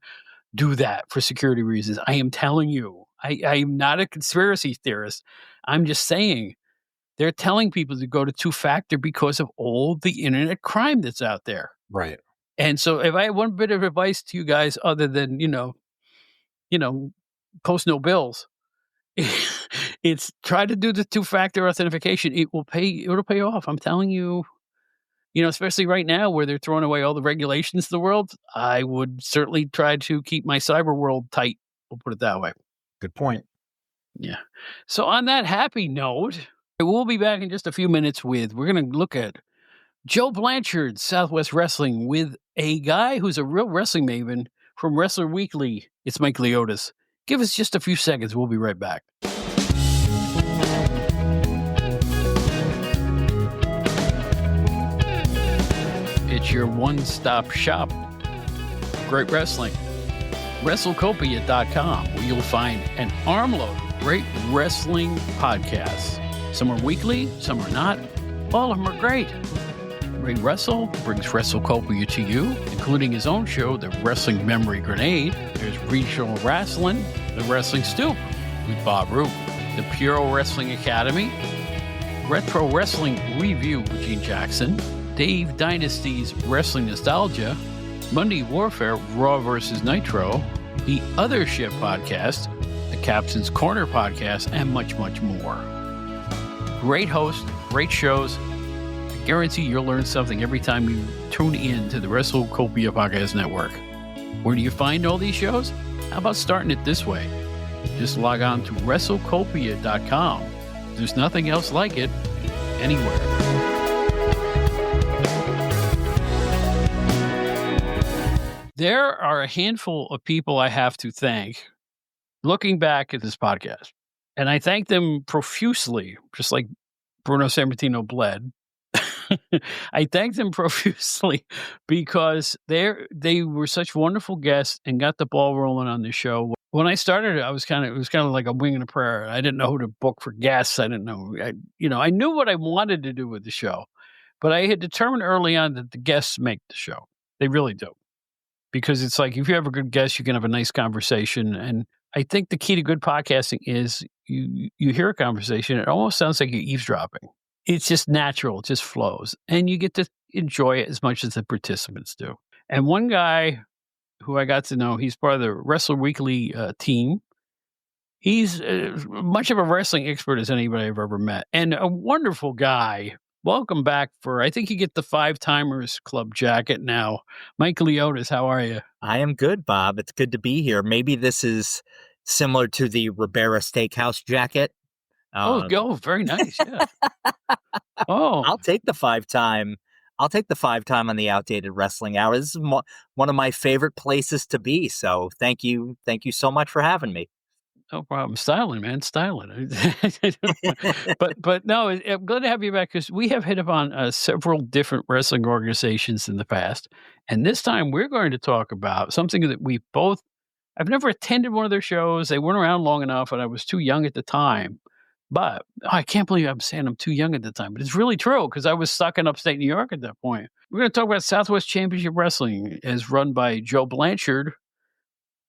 Do that for security reasons. I am telling you, I am not a conspiracy theorist. I'm just saying they're telling people to go to two-factor because of all the internet crime that's out there. Right. And so if I had one bit of advice to you guys other than, post no bills, it's try to do the two-factor authentication. It'll pay off. I'm telling you, especially right now where they're throwing away all the regulations of the world, I would certainly try to keep my cyber world tight. We'll put it that way. Good point. Yeah. So on that happy note, we'll be back in just a few minutes we're going to look at Joe Blanchard, Southwest Wrestling, with a guy who's a real wrestling maven from Wrestler Weekly. It's Mike Leotis. Give us just a few seconds. We'll be right back. It's your one-stop shop. Great wrestling. WrestleCopia.com, where you'll find an armload of great wrestling podcasts. Some are weekly, some are not. All of them are great. Ray Russell brings WrestleCopia to you, including his own show, The Wrestling Memory Grenade. There's Regional Wrestling, The Wrestling Stoop with Bob Roop, the Puro Wrestling Academy, Retro Wrestling Review with Gene Jackson, Dave Dynasty's Wrestling Nostalgia, Monday Warfare, Raw vs. Nitro, the Other Ship podcast, the Captain's Corner podcast, and much, much more. Great host, great shows. I guarantee you'll learn something every time you tune in to the WrestleCopia Podcast Network. Where do you find all these shows? How about starting it this way? Just log on to WrestleCopia.com. There's nothing else like it anywhere. There are a handful of people I have to thank looking back at this podcast. And I thank them profusely, just like Bruno Sammartino bled. I thank them profusely because they were such wonderful guests and got the ball rolling on the show. When I started, it was kind of like a wing and a prayer. I didn't know who to book for guests. I didn't know. I knew what I wanted to do with the show, But I had determined early on that the guests make the show. They really do. Because it's like if you have a good guest, you can have a nice conversation. And I think the key to good podcasting is you hear a conversation, it almost sounds like you're eavesdropping. It's just natural, it just flows. And you get to enjoy it as much as the participants do. And one guy who I got to know, he's part of the Wrestler Weekly team. He's much of a wrestling expert as anybody I've ever met, and a wonderful guy. Welcome back I think you get the Five Timers Club jacket now. Mike Leotis, how are you? I am good, Bob. It's good to be here. Maybe this is similar to the Ribera Steakhouse jacket. Very nice. Yeah. I'll take the 5-time. I'll take the 5-time on the Outdated Wrestling Hour. This is one of my favorite places to be. So thank you so much for having me. No problem. Styling, man. Styling. but no, I'm glad to have you back because we have hit upon several different wrestling organizations in the past. And this time we're going to talk about something that I've never attended one of their shows. They weren't around long enough and I was too young at the time. But I can't believe I'm saying I'm too young at the time. But it's really true because I was stuck in upstate New York at that point. We're going to talk about Southwest Championship Wrestling as run by Joe Blanchard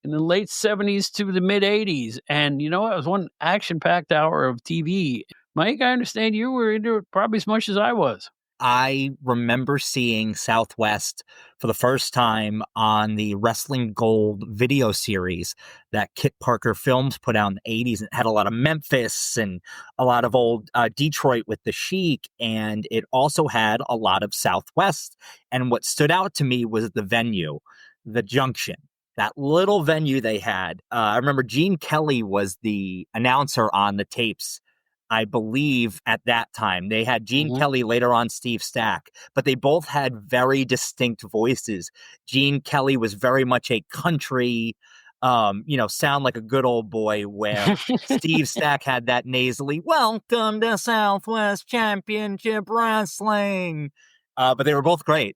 in the late 70s to the mid 80s. And you know, it was one action-packed hour of TV. Mike, I understand you were into it probably as much as I was. I remember seeing Southwest for the first time on the Wrestling Gold video series that Kit Parker Films put out in the 80s. It had a lot of Memphis and a lot of old Detroit with the Sheik, and it also had a lot of Southwest. And what stood out to me was the venue, the Junction. That little venue they had. I remember Gene Kelly was the announcer on the tapes, I believe, at that time. They had Gene Kelly, later on Steve Stack, but they both had very distinct voices. Gene Kelly was very much a country, sound like a good old boy, where Steve Stack had that nasally, "Welcome to Southwest Championship Wrestling." But they were both great.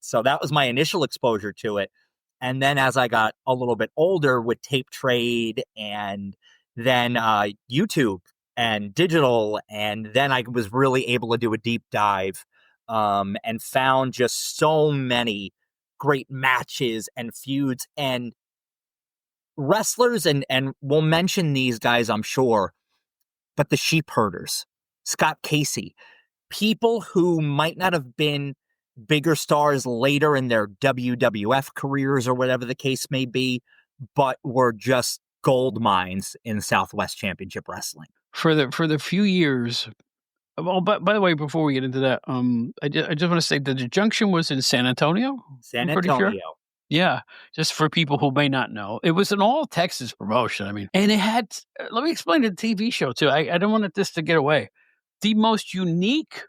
So that was my initial exposure to it. And then as I got a little bit older with Tape Trade and then YouTube and digital, and then I was really able to do a deep dive and found just so many great matches and feuds and wrestlers, and we'll mention these guys, I'm sure, but the Sheep Herders, Scott Casey, people who might not have been bigger stars later in their WWF careers or whatever the case may be, but were just gold mines in Southwest Championship Wrestling. For the few years, well, but by the way, before we get into that, I just want to say that the Junction was in San Antonio. San Antonio. Sure. Yeah, just for people who may not know, it was an all Texas promotion. I mean, and it had. Let me explain the TV show too. I don't want this to get away. The most unique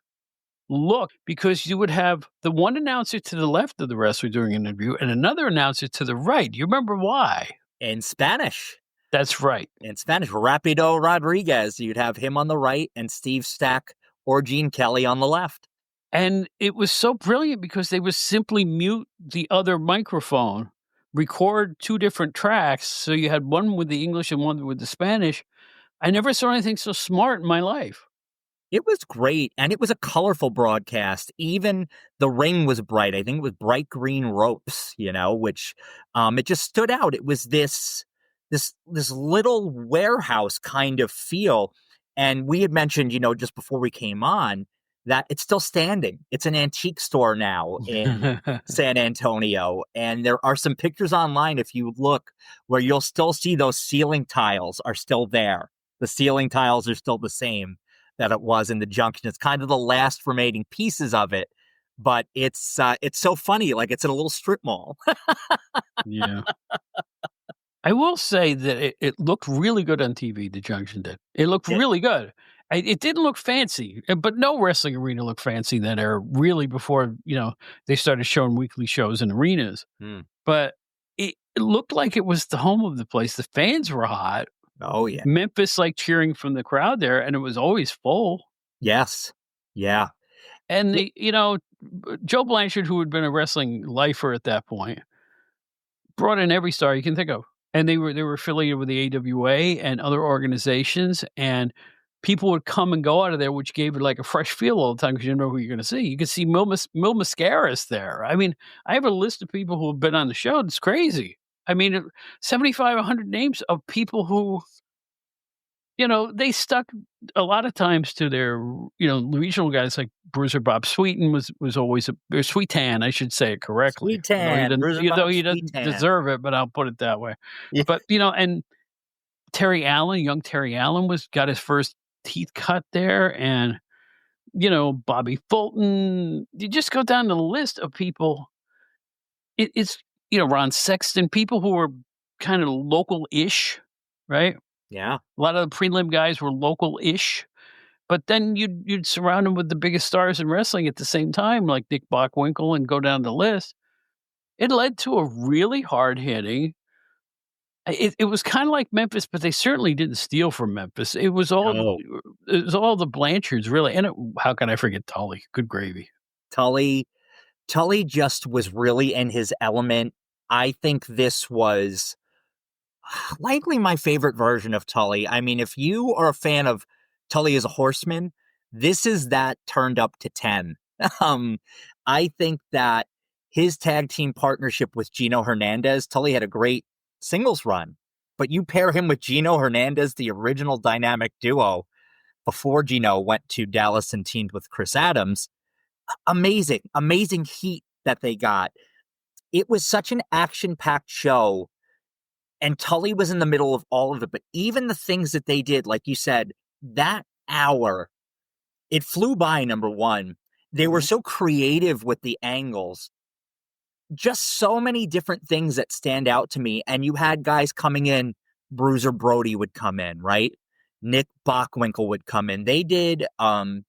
look, because you would have the one announcer to the left of the wrestler doing an interview and another announcer to the right. You remember why? In Spanish. That's right. In Spanish, Rapido Rodriguez. You'd have him on the right and Steve Stack or Gene Kelly on the left. And it was so brilliant because they would simply mute the other microphone, record two different tracks. So you had one with the English and one with the Spanish. I never saw anything so smart in my life. It was great, and it was a colorful broadcast. Even the ring was bright. I think it was bright green ropes, which it just stood out. It was this little warehouse kind of feel. And we had mentioned, just before we came on, that it's still standing. It's an antique store now in San Antonio. And there are some pictures online, if you look, where you'll still see those ceiling tiles are still there. The ceiling tiles are still the same that it was in the Junction. It's kind of the last remaining pieces of it, but it's so funny. Like it's in a little strip mall. Yeah. I will say that it looked really good on TV, the Junction did. It looked really good. It didn't look fancy, but no wrestling arena looked fancy that era, really, before, they started showing weekly shows in arenas. But it looked like it was the home of the place. The fans were hot. Oh, yeah. Memphis, cheering from the crowd there, and it was always full. Yes. Yeah. And, Joe Blanchard, who had been a wrestling lifer at that point, brought in every star you can think of. And they were affiliated with the AWA and other organizations, and people would come and go out of there, which gave it like a fresh feel all the time because you didn't know who you're going to see. You could see Mil Mascaras there. I mean, I have a list of people who have been on the show. It's crazy. I mean, 75, 100 names of people who, they stuck a lot of times to their, regional guys like Bruiser Bob Sweetan was always or Sweetan, I should say it correctly. Sweetan, Though he didn't deserve it, but I'll put it that way. Yeah. But, and Terry Allen, young Terry Allen got his first teeth cut there. And, Bobby Fulton, you just go down the list of people. It's, Ron Sexton, people who were kind of local-ish, right? Yeah. A lot of the prelim guys were local-ish, but then you'd surround them with the biggest stars in wrestling at the same time, like Nick Bockwinkel, and go down the list. It led to a really hard-hitting. It was kind of like Memphis, but they certainly didn't steal from Memphis. It was all the Blanchards, really. And how can I forget Tully? Good gravy. Tully just was really in his element. I think this was likely my favorite version of Tully. I mean, if you are a fan of Tully as a horseman, this is that turned up to 10. I think that his tag team partnership with Gino Hernandez, Tully had a great singles run, but you pair him with Gino Hernandez, the original dynamic duo, before Gino went to Dallas and teamed with Chris Adams. Amazing heat that they got. It was such an action-packed show, and Tully was in the middle of all of it, but even the things that they did, like you said, that hour, it flew by, number one. They were so creative with the angles. Just so many different things that stand out to me. And you had guys coming in. Bruiser Brody would come in, right? Nick Bockwinkel would come in. They did an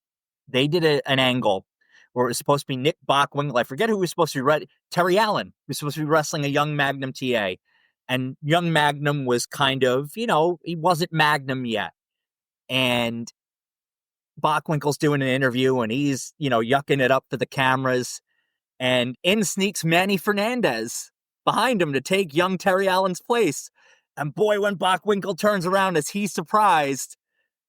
angle where it was supposed to be Nick Bockwinkel. I forget who was supposed to be Terry Allen was supposed to be wrestling a young Magnum TA. And young Magnum was kind of, he wasn't Magnum yet. And Bockwinkel's doing an interview and he's, yucking it up for the cameras. And in sneaks Manny Fernandez behind him to take young Terry Allen's place. And boy, when Bockwinkel turns around, is he surprised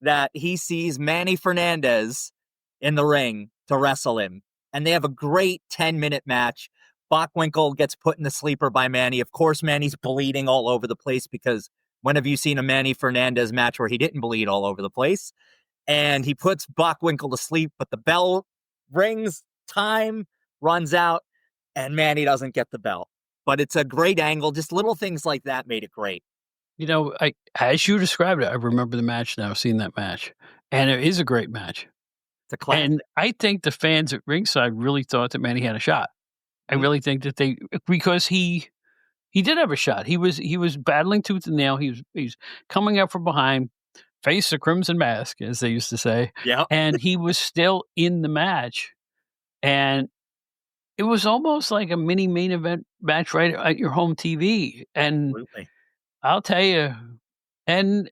that he sees Manny Fernandez in the ring to wrestle him. And they have a great 10-minute match. Bockwinkel gets put in the sleeper by Manny. Of course, Manny's bleeding all over the place because when have you seen a Manny Fernandez match where he didn't bleed all over the place? And he puts Bockwinkel to sleep, but the bell rings, time runs out, and Manny doesn't get the bell. But it's a great angle. Just little things like that made it great. As you described it, I remember the match now, seeing that match. And it is a great match. It's a classic. And I think the fans at ringside really thought that Manny had a shot. I really think that because he did have a shot. He was battling tooth and nail. He's coming up from behind, face the crimson mask, as they used to say. Yeah. And he was still in the match. And it was almost like a mini main event match right at your home TV. And Absolutely. I'll tell you, and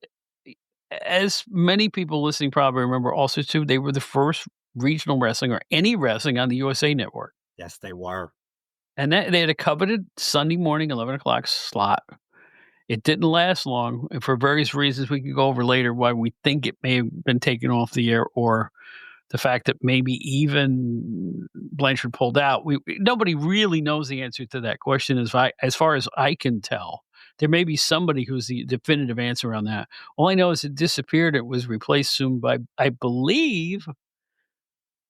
as many people listening probably remember also too, they were the first regional wrestling or any wrestling on the USA Network. Yes, they were. And they had a coveted Sunday morning, 11 o'clock slot. It didn't last long. And for various reasons we can go over later why we think it may have been taken off the air or the fact that maybe even Blanchard pulled out. Nobody really knows the answer to that question as far as I can tell. There may be somebody who's the definitive answer on that. All I know is it disappeared. It was replaced soon by, I believe,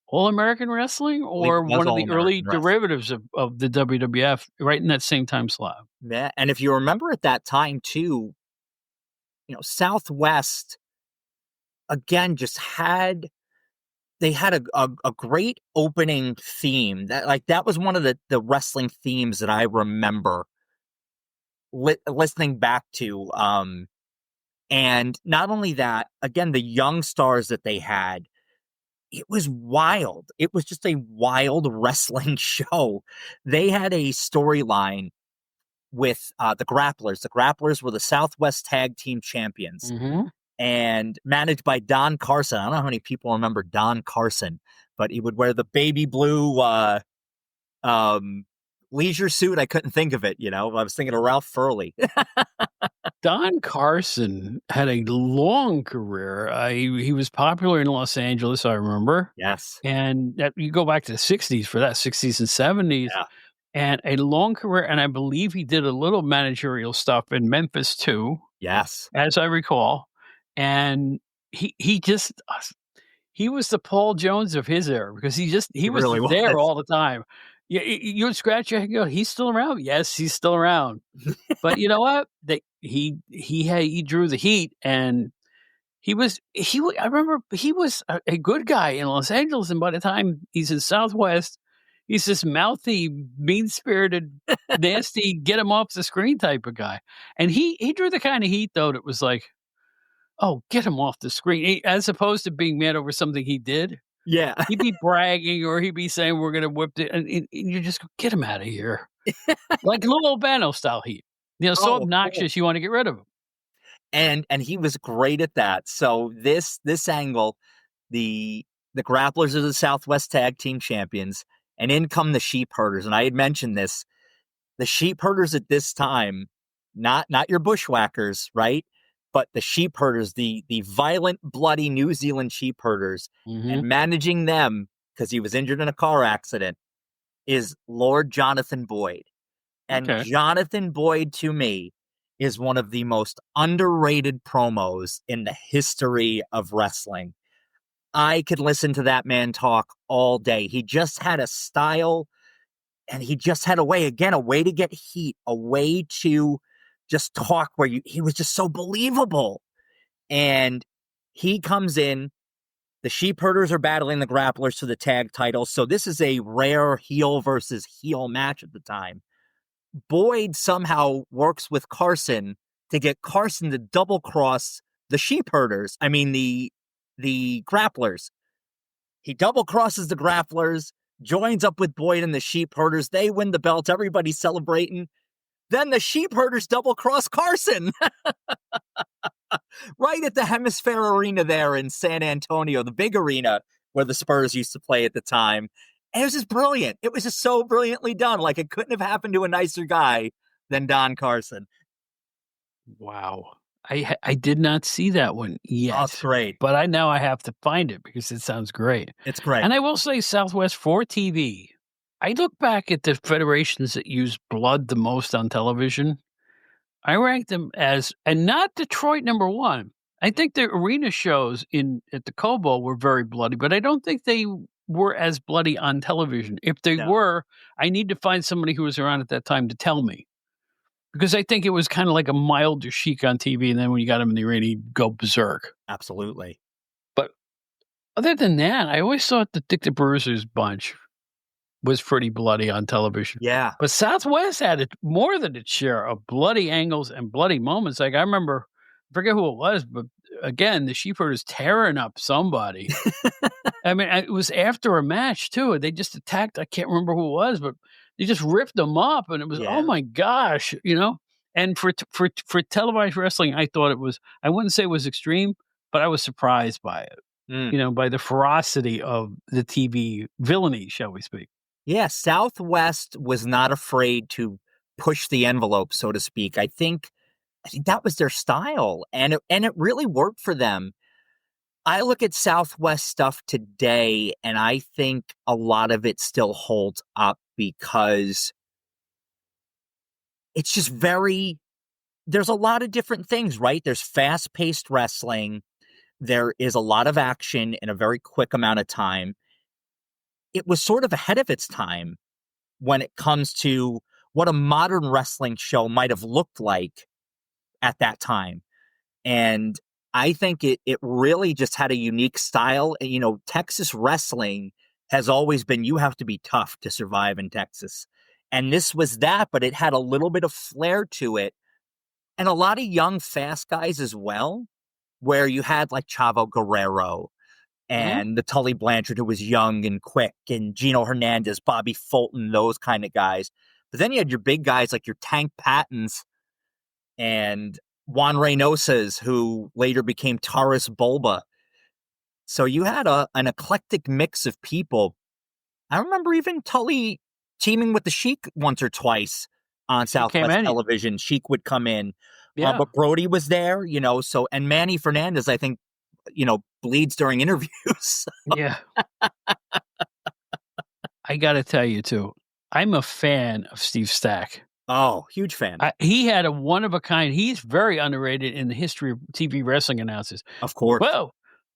All American Wrestling or one of the early derivatives of the WWF right in that same time slot. Yeah, and if you remember at that time too, Southwest, again, just had a great opening theme. That was one of the wrestling themes that I remember listening back to. And not only that, again, the young stars that they had, it was wild. It was just a wild wrestling show. They had a storyline with the Grapplers. The Grapplers were the Southwest Tag Team Champions. Mm-hmm. And managed by Don Carson. I don't know how many people remember Don Carson, but he would wear the baby blue leisure suit. I couldn't think of it, I was thinking of Ralph Furley. Don Carson had a long career. He was popular in Los Angeles, I remember. Yes. And that, you go back to the 60s for that, 60s and 70s. Yeah. And a long career, and I believe he did a little managerial stuff in Memphis too, Yes. as I recall. And he just he was the Paul Jones of his era because he was really there was. all the time. You would scratch your head and go, "He's still around?" Yes, he's still around. But you know what? He drew the heat, and I remember he was a good guy in Los Angeles, and by the time he's in Southwest, he's this mouthy, mean-spirited, nasty, get him off the screen type of guy. And he drew the kind of heat though that was like, "Oh, get him off the screen," as opposed to being mad over something he did. Yeah. He'd be bragging or he'd be saying, "We're gonna whip it," and you just go, "Get him out of here." Like Lou Albano style heat. So Oh, obnoxious, you wanna get rid of him. and he was great at that. So this angle, the grapplers are the Southwest Tag Team Champions, and in come the sheep herders. And I had mentioned this. The sheep herders at this time, not your bushwhackers, right? But the sheep herders, the violent, bloody New Zealand sheep herders, and managing them because he was injured in a car accident, is Lord Jonathan Boyd. And Okay. Jonathan Boyd, to me, is one of the most underrated promos in the history of wrestling. I could listen to that man talk all day. He just had a style, and he just had a way to get heat, a way to just talk where he was just so believable. And he comes in, the sheep herders are battling the grapplers for the tag titles. So this is a rare heel versus heel match at the time. Boyd somehow works with Carson to get Carson to double cross the sheep herders. I mean, the grapplers. He double crosses the grapplers, joins up with Boyd and the sheep herders. They win the belt. Everybody's celebrating. Then the sheep herders double cross Carson right at the Hemisphere Arena there in San Antonio, the big arena where the Spurs used to play at the time. And it was just brilliant. It was just so brilliantly done. Like, it couldn't have happened to a nicer guy than Don Carson. Wow. I did not see that one yet. Oh, it's great. But I have to find it because it sounds great. It's great. And I will say Southwest for TV. I look back at the federations that use blood the most on television. I rank them as, and not Detroit number one. I think the arena shows at the Cobo were very bloody, but I don't think they were as bloody on television. If they were, I need to find somebody who was around at that time to tell me. Because I think it was kind of like a milder Sheik on TV, and then when you got him in the arena, he'd go berserk. Absolutely. But other than that, I always thought the Dick the Bruiser's bunch was pretty bloody on television. Yeah. But Southwest had it more than its share of bloody angles and bloody moments. Like I remember, I forget who it was, but again, the sheepherders tearing up somebody. I mean, it was after a match too. They just attacked. I can't remember who it was, but they just ripped them up, and it was oh my gosh, And for televised wrestling, I thought it was. I wouldn't say it was extreme, but I was surprised by it. By the ferocity of the TV villainy, shall we speak? Yeah, Southwest was not afraid to push the envelope, so to speak. I think that was their style, and it really worked for them. I look at Southwest stuff today, and I think a lot of it still holds up because it's just there's a lot of different things, right? There's fast-paced wrestling. There is a lot of action in a very quick amount of time. It was sort of ahead of its time when it comes to what a modern wrestling show might have looked like at that time. And I think it really just had a unique style. Texas wrestling has always been, you have to be tough to survive in Texas. And this was that, but it had a little bit of flair to it. And a lot of young, fast guys as well, where you had like Chavo Guerrero and the Tully Blanchard, who was young and quick, and Gino Hernandez, Bobby Fulton, those kind of guys. But then you had your big guys like your Tank Pattons and Juan Reynosas, who later became Taurus Bulba. So you had an eclectic mix of people. I remember even Tully teaming with the Sheik once or twice on Southwest television. Sheik would come in. Yeah. But Brody was there, so, and Manny Fernandez, I think, bleeds during interviews. Yeah. I got to tell you, too, I'm a fan of Steve Stack. Oh, huge fan. He had a one-of-a-kind. He's very underrated in the history of TV wrestling announcers. Of course. Well,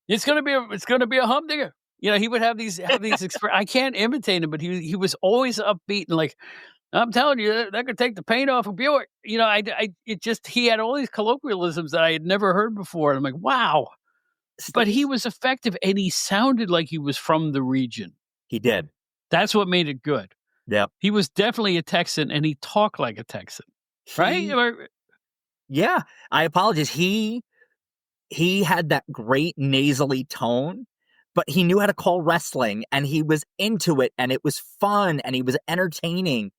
it's gonna be a humdinger. He would have these I can't imitate him, but he was always upbeat and like, I'm telling you, that could take the paint off a Buick. He had all these colloquialisms that I had never heard before. And I'm like, wow. But he was effective and he sounded like he was from the region. He did. That's what made it good. Yeah. He was definitely a Texan and he talked like a Texan. Right? Yeah. I apologize. He had that great nasally tone, but he knew how to call wrestling and he was into it and it was fun and he was entertaining.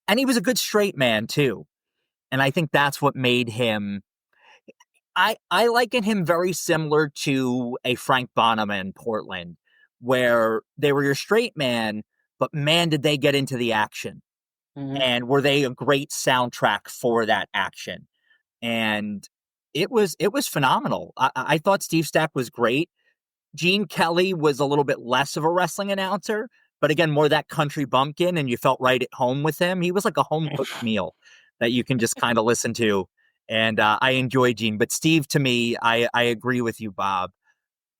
And he was a good straight man too. And I think that's what made him, I liken him very similar to a Frank Bonham in Portland, where they were your straight man, but man, did they get into the action. Mm-hmm. And were they a great soundtrack for that action? And it was phenomenal. I thought Steve Stack was great. Gene Kelly was a little bit less of a wrestling announcer, but again, more that country bumpkin, and you felt right at home with him. He was like a home-cooked meal that you can just kind of listen to. And I enjoy Gene. But Steve, to me, I agree with you, Bob.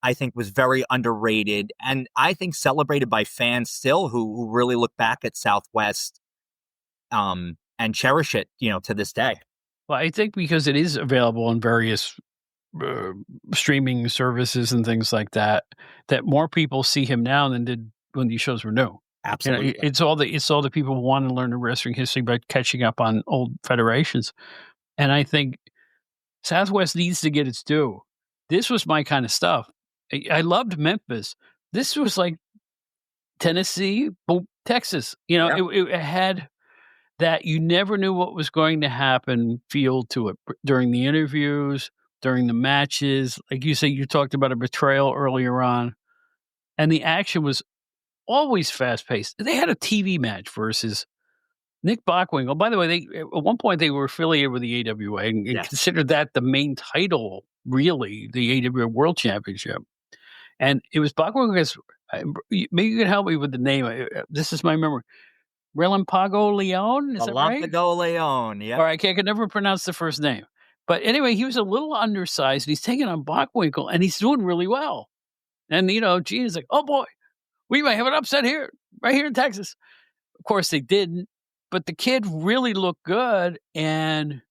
I think was very underrated, and I think celebrated by fans still who really look back at Southwest and cherish it, to this day. Well, I think because it is available on various streaming services and things like that, that more people see him now than did when these shows were new. Absolutely. It's all the people who want to learn the wrestling history by catching up on old federations. And I think Southwest needs to get its due. This was my kind of stuff. I loved Memphis. This was like Tennessee, Texas. It had that you never knew what was going to happen feel to it during the interviews, during the matches. Like you say, you talked about a betrayal earlier on. And the action was always fast-paced. They had a TV match versus Nick Bockwinkel. By the way, at one point they were affiliated with the AWA and considered that the main title, really, the AWA World Championship. And it was Bockwinkel. Maybe you can help me with the name. This is my memory. Relampago Leon? Is that right? Relampago Leon, yeah. All right, I could never pronounce the first name. But anyway, he was a little undersized. And he's taking on Bockwinkel, and he's doing really well. And, Gene is like, oh, boy, we might have an upset here, right here in Texas. Of course, they didn't. But the kid really looked good. And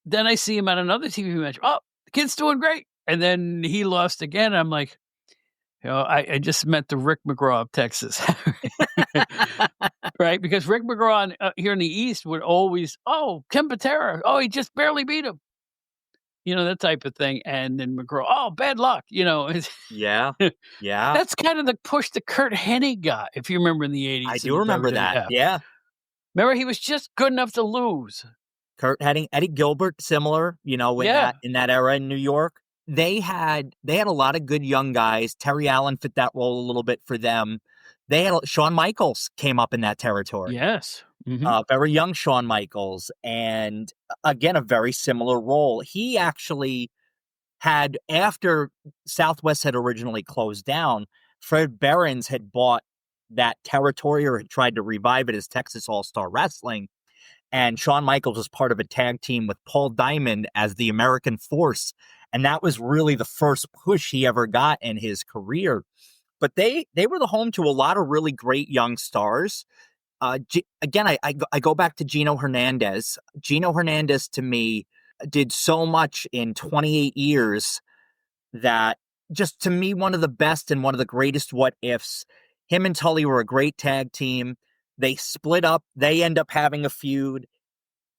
then I see him at another TV match. Oh, the kid's doing great. And then he lost again. I'm like, I just met the Rick McGraw of Texas. Right? Because Rick McGraw here in the East would always, Ken Patera. Oh, he just barely beat him. That type of thing. And then McGraw, bad luck. Yeah. Yeah. That's kind of the push that Kurt Hennig got, if you remember in the 80s. I do remember that. Yeah. Remember, he was just good enough to lose. Kurt Hennig, Eddie Gilbert, similar, in that era in New York. They had a lot of good young guys. Terry Allen fit that role a little bit for them. They had Shawn Michaels came up in that territory. Yes. Mm-hmm. Very young Shawn Michaels. And again, a very similar role. He actually had, after Southwest had originally closed down, Fred Behrens had bought that territory or had tried to revive it as Texas All-Star Wrestling. And Shawn Michaels was part of a tag team with Paul Diamond as the American Force. And that was really the first push he ever got in his career. But they were the home to a lot of really great young stars. Again, I go back to Gino Hernandez. Gino Hernandez, to me, did so much in 28 years that just, to me, one of the best and one of the greatest what ifs. Him and Tully were a great tag team. They split up. They end up having a feud.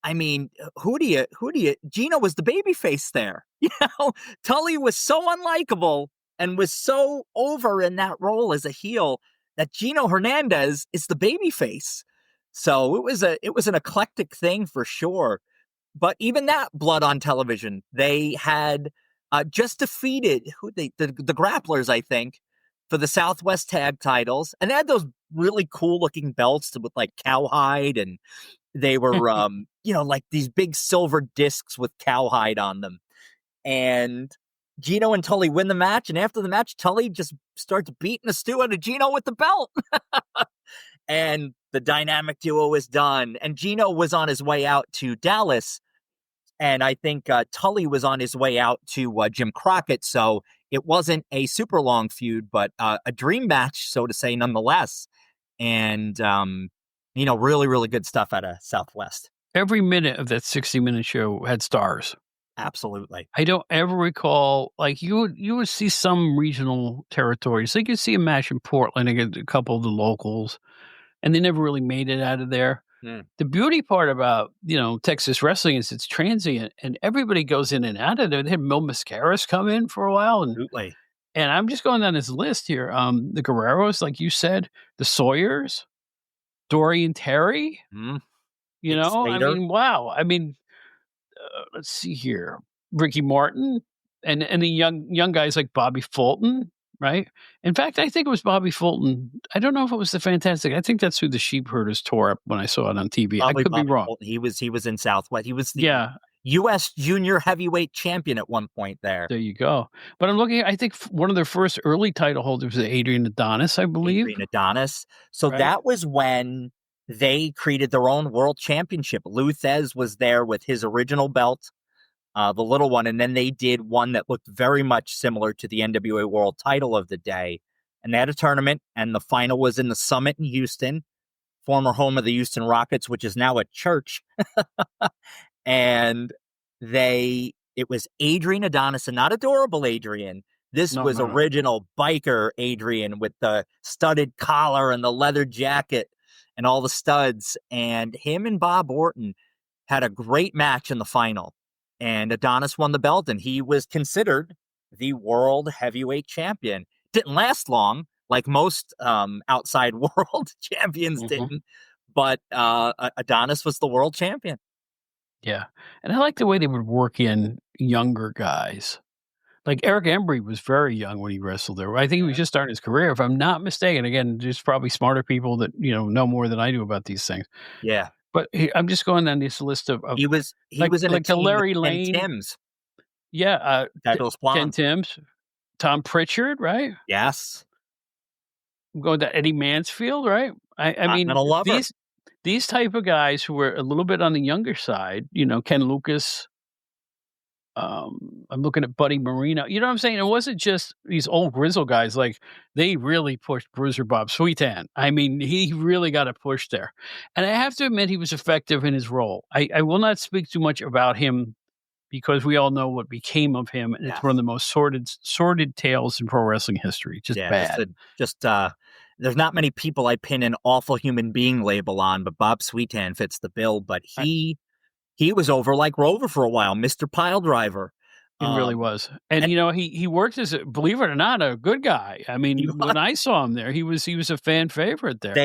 I mean, who do you, Gino was the babyface there. Tully was so unlikable and was so over in that role as a heel that Gino Hernandez is the babyface. So it was an eclectic thing for sure. But even that, blood on television, they had just defeated the Grapplers, I think, for the Southwest tag titles. And they had those really cool looking belts with like cowhide, and they were like these big silver discs with cowhide on them. And Gino and Tully win the match. And after the match, Tully just starts beating the stew out of Gino with the belt. And the dynamic duo is done. And Gino was on his way out to Dallas. And I think Tully was on his way out to Jim Crockett. So it wasn't a super long feud, but a dream match, so to say, nonetheless. And, really, really good stuff out of Southwest. Every minute of that 60-minute show had stars. Absolutely. I don't ever recall, like, you would see some regional territories. Like, you'd see a match in Portland against a couple of the locals, and they never really made it out of there. The beauty part about, Texas wrestling is it's transient, and everybody goes in and out of there. They had Mil Mascaras come in for a while. Absolutely. And I'm just going down this list here. The Guerreros, like you said, the Sawyers, Dory and Terry. Wow. Let's see here. Ricky Martin and the young guys like Bobby Fulton, right? In fact, I think it was Bobby Fulton. I don't know if it was the Fantastic. I think that's who the Sheepherders tore up when I saw it on TV. Probably I could be wrong. Fulton. He was in Southwest. He was the U.S. junior heavyweight champion at one point there. There you go. But I'm looking, I think one of their first early title holders was Adrian Adonis, I believe. Adrian Adonis. So that was when they created their own world championship. Lou Thez was there with his original belt, the little one, and then they did one that looked very much similar to the NWA world title of the day. And they had a tournament, and the final was in the Summit in Houston, former home of the Houston Rockets, which is now a church. And it was Adrian Adonis, and not adorable Adrian. This was original biker Adrian with the studded collar and the leather jacket and all the studs. And him and Bob Orton had a great match in the final. And Adonis won the belt, and he was considered the world heavyweight champion. Didn't last long, like most outside world champions didn't. But Adonis was the world champion. Yeah. And I like the way they would work in younger guys. Like Eric Embry was very young when he wrestled there. I think he was just starting his career, if I'm not mistaken. Again, there's probably smarter people that, know more than I do about these things. Yeah. But I'm just going down this list of he was in like a team Larry with Lane. Ken Timms. Yeah. Ken Timms. Tom Pritchard, right? Yes. I'm going to Eddie Mansfield, right? I mean, these type of guys who were a little bit on the younger side, Ken Lucas. I'm looking at Buddy Marino. You know what I'm saying? It wasn't just these old grizzle guys. Like, they really pushed Bruiser Bob Sweetan. I mean, he really got a push there. And I have to admit, he was effective in his role. I will not speak too much about him because we all know what became of him. And it's one of the most sordid tales in pro wrestling history. Just bad. There's not many people I pin an awful human being label on, but Bob Sweetan fits the bill. But he was over like Rover for a while, Mr. Piledriver. He really was. And he worked as, believe it or not, a good guy. I mean, when I saw him there, he was a fan favorite there.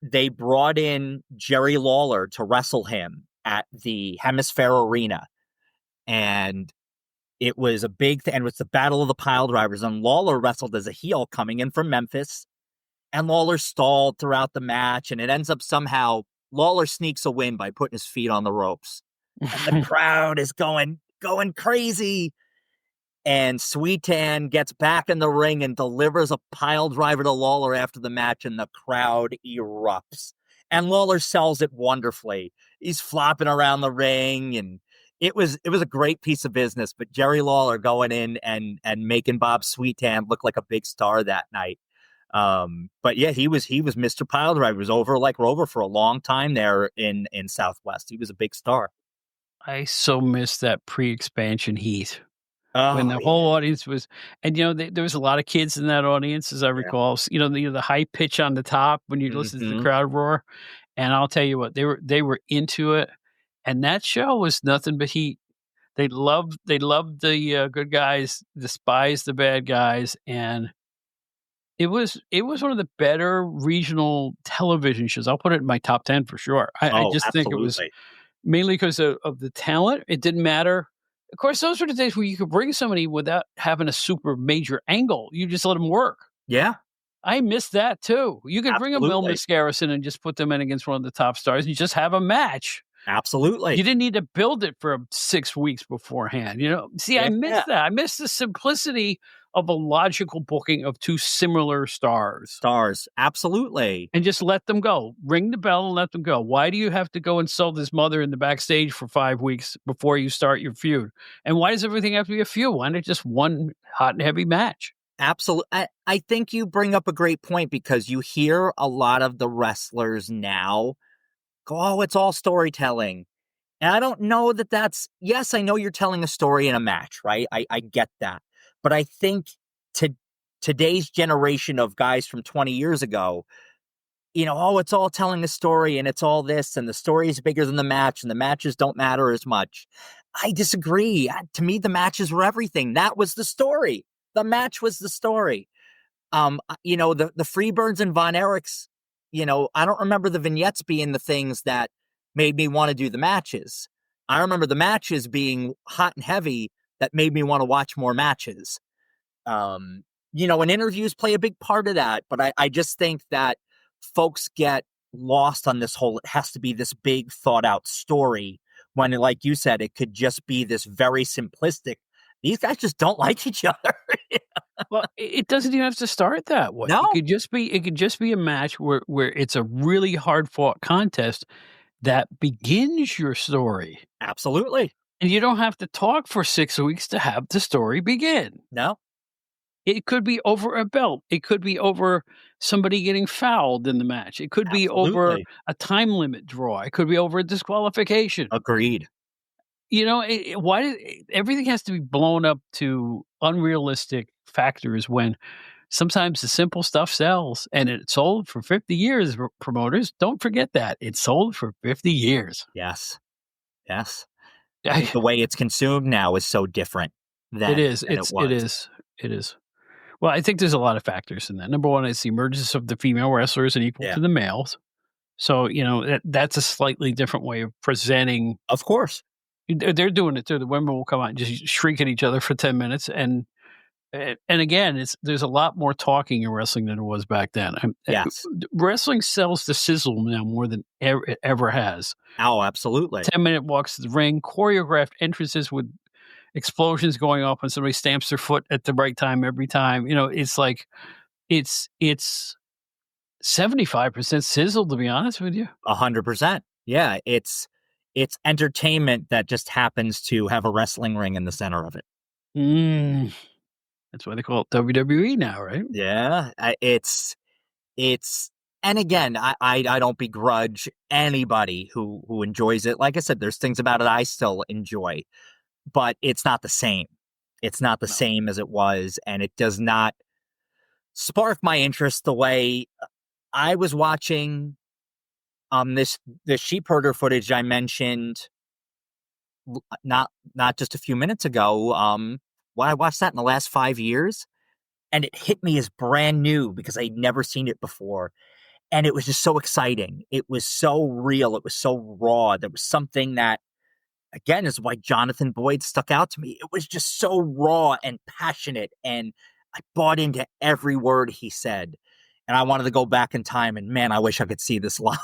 They brought in Jerry Lawler to wrestle him at the Hemisphere Arena. And it was a big thing. And it was the Battle of the Piledrivers. And Lawler wrestled as a heel coming in from Memphis. And Lawler stalled throughout the match. And it ends up somehow Lawler sneaks a win by putting his feet on the ropes. And the crowd is going crazy. And Sweetan gets back in the ring and delivers a pile driver to Lawler after the match, and the crowd erupts. And Lawler sells it wonderfully. He's flopping around the ring, and it was a great piece of business. But Jerry Lawler going in and making Bob Sweetan look like a big star that night. But yeah, he was Mr. Piledriver. He was over like Rover for a long time there in Southwest. He was a big star. I so missed that pre-expansion heat when the whole audience was, and there was a lot of kids in that audience, as I recall. The high pitch on the top when you listen to the crowd roar, and I'll tell you what, they were into it, and that show was nothing but heat. They loved the good guys, despised the bad guys, and it was one of the better regional television shows. I'll put it in my top 10 for sure. I just think it was. Mainly because of the talent. It didn't matter. Of course, those were the days where you could bring somebody without having a super major angle. You just let them work. Yeah. I missed that too. You could bring a Mil Mascaras in and just put them in against one of the top stars and you just have a match. Absolutely. You didn't need to build it for 6 weeks beforehand, you know? See, I miss Yeah. that. I miss the simplicity of a logical booking of 2 similar stars. Stars. Absolutely. And just let them go. Ring the bell and let them go. Why do you have to go insult his mother in the backstage for 5 weeks before you start your feud? And why does everything have to be a feud? Why not just one hot and heavy match? Absolutely. I think you bring up a great point because you hear a lot of the wrestlers now go, oh, it's all storytelling. And I don't know that that's, yes, I know you're telling a story in a match, right? I get that. But I think to today's generation of guys from 20 years ago, you know, oh, it's all telling a story and it's all this and the story is bigger than the match and the matches don't matter as much. I disagree. To me, the matches were everything. That was the story. The match was the story. You know, the Freeburns and Von Erichs, you know, I don't remember the vignettes being the things that made me want to do the matches. I remember the matches being hot and heavy that made me want to watch more matches. You know, and interviews play a big part of that, but I just think that folks get lost on this whole, it has to be this big thought out story when, like you said, it could just be this very simplistic, these guys just don't like each other. Well, it doesn't even have to start that way. No. It could just be a match where it's a really hard fought contest that begins your story. Absolutely. And you don't have to talk for 6 weeks to have the story begin. No. It could be over a belt. It could be over somebody getting fouled in the match. It could be over Absolutely. a time limit draw. It could be over a disqualification. Agreed. You know, everything has to be blown up to unrealistic factors when sometimes the simple stuff sells, and it sold for 50 years, promoters. Don't forget that. It sold for 50 years. Yes. Yes. I think the way it's consumed now is so different than It is. than it was. It is. Well, I think there's a lot of factors in that. Number one, it's the emergence of the female wrestlers and equal Yeah. to the males. So, you know, that's a slightly different way of presenting. Of course. They're doing it too. The women will come out and just shriek at each other for 10 minutes. And again, there's a lot more talking in wrestling than there was back then. Yes. Wrestling sells the sizzle now more than it ever has. Oh, absolutely. 10-minute walks to the ring, choreographed entrances with explosions going off when somebody stamps their foot at the right time every time. You know, it's like it's 75% sizzle, to be honest with you. 100%. Yeah, it's entertainment that just happens to have a wrestling ring in the center of it. That's why they call it WWE now, right? Yeah, it's and again, I don't begrudge anybody who enjoys it. Like I said, there's things about it I still enjoy, but it's not the same. It's not the same as it was, and it does not spark my interest the way I was watching this sheep herder footage I mentioned not just a few minutes ago. Well, I watched that in the last 5 years, and it hit me as brand new because I'd never seen it before. And it was just so exciting. It was so real. It was so raw. There was something that, again, is why Jonathan Boyd stuck out to me. It was just so raw and passionate, and I bought into every word he said. And I wanted to go back in time, and man, I wish I could see this live.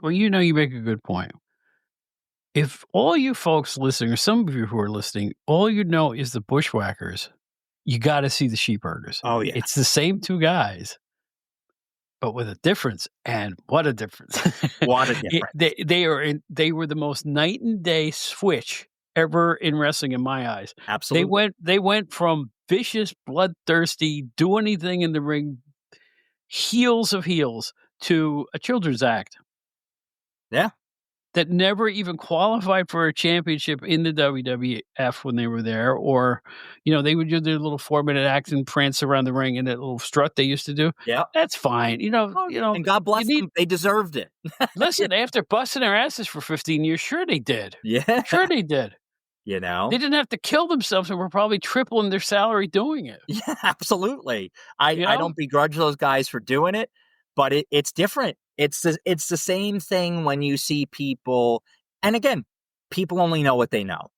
Well, you know, you make a good point. If all you folks listening, or some of you who are listening, all you know is the Bushwhackers, you got to see the Sheepherders. Oh, yeah. It's the same two guys, but with a difference. And what a difference. What a difference. They were the most night and day switch ever in wrestling in my eyes. Absolutely. They went from vicious, bloodthirsty, do anything in the ring, heels of heels, to a children's act. Yeah. That never even qualified for a championship in the WWF when they were there, or, you know, they would do their little 4-minute act and prance around the ring in that little strut they used to do. Yeah. That's fine. You know, And God bless them. They deserved it. Listen, after busting their asses for 15 years, sure they did. Yeah. Sure they did. You know? They didn't have to kill themselves and were probably tripling their salary doing it. Yeah, absolutely. I don't begrudge those guys for doing it, but it's different. It's the same thing when you see people, and again, people only know what they know.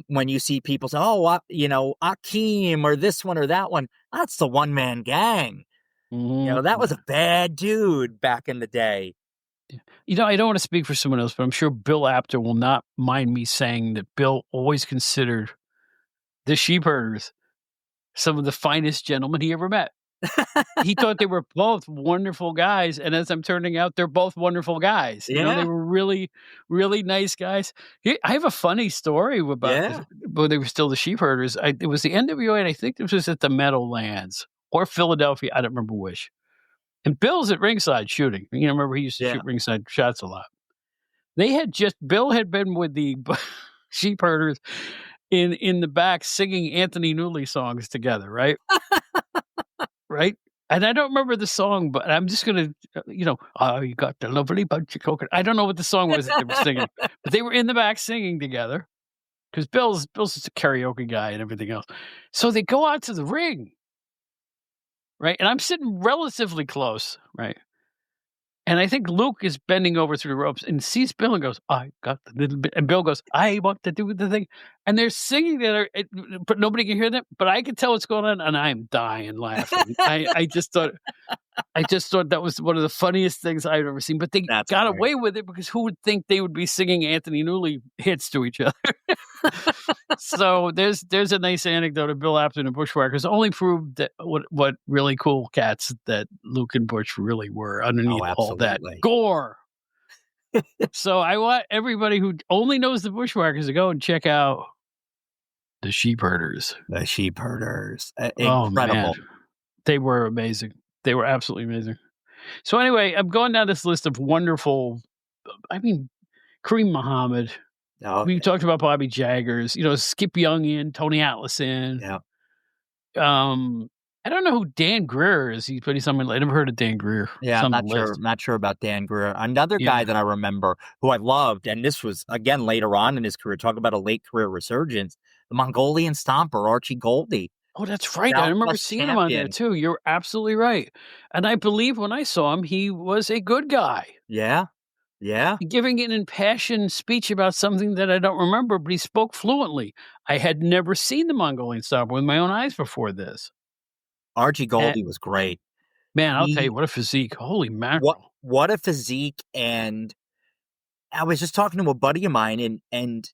When you see people say, "Oh, you know, Akeem or this one or that one," that's the one man gang. Mm-hmm. You know, that was a bad dude back in the day. You know, I don't want to speak for someone else, but I'm sure Bill Apter will not mind me saying that Bill always considered the Sheepherders some of the finest gentlemen he ever met. He thought they were both wonderful guys, and as I'm turning out, they're both wonderful guys. You know, they Yeah. were really, really nice guys. I have a funny story about Yeah. when they were still the Sheepherders. It was the NWA, and I think this was at the Meadowlands or Philadelphia. I don't remember which. And Bill's at ringside shooting. You know, remember he used to Yeah. shoot ringside shots a lot. Bill had been with the Sheepherders in the back singing Anthony Newley songs together, right? Right? And I don't remember the song, but I'm just gonna, "Oh, you got the lovely bunch of coconut." I don't know what the song was that they were singing, but they were in the back singing together because Bill's just a karaoke guy and everything else. So they go out to the ring, right? And I'm sitting relatively close, right? And I think Luke is bending over through the ropes and sees Bill and goes, "I got the little bit," and Bill goes, "I want to do the thing." And they're singing together, but nobody can hear them, but I can tell what's going on, and I'm dying laughing. I just thought that was one of the funniest things I've ever seen, but they That's got great. away with it because who would think they would be singing Anthony Newley hits to each other? So there's a nice anecdote of Bill Apter and Bushwhackers only proved that what really cool cats that Luke and Butch really were underneath all that absolutely. gore. So I want everybody who only knows the Bushwhackers to go and check out the Sheepherders. The Sheepherders. Oh, Incredible. man. They were amazing. They were absolutely amazing. So anyway, I'm going down this list of wonderful, Kareem Muhammad. Oh, We talked about Bobby Jaggers, Skip Youngian, Tony Atlas. yeah. I don't know who Dan Greer is, but he's someone I never heard of Dan Greer. Yeah, He's I'm on the not list. sure about Dan Greer. Another guy Yeah. that I remember who I loved, and this was, again, later on in his career, talk about a late career resurgence, the Mongolian Stomper, Archie Goldie. Oh, that's right. I remember Southwest seeing him on there champion. too. You're absolutely right. And I believe when I saw him, he was a good guy. Yeah. Yeah. Giving an impassioned speech about something that I don't remember, but he spoke fluently. I had never seen the Mongolian Stomper with my own eyes before this. Archie Goldie was great. Man, I'll tell you, what a physique. Holy mackerel. What a physique. And I was just talking to a buddy of mine, and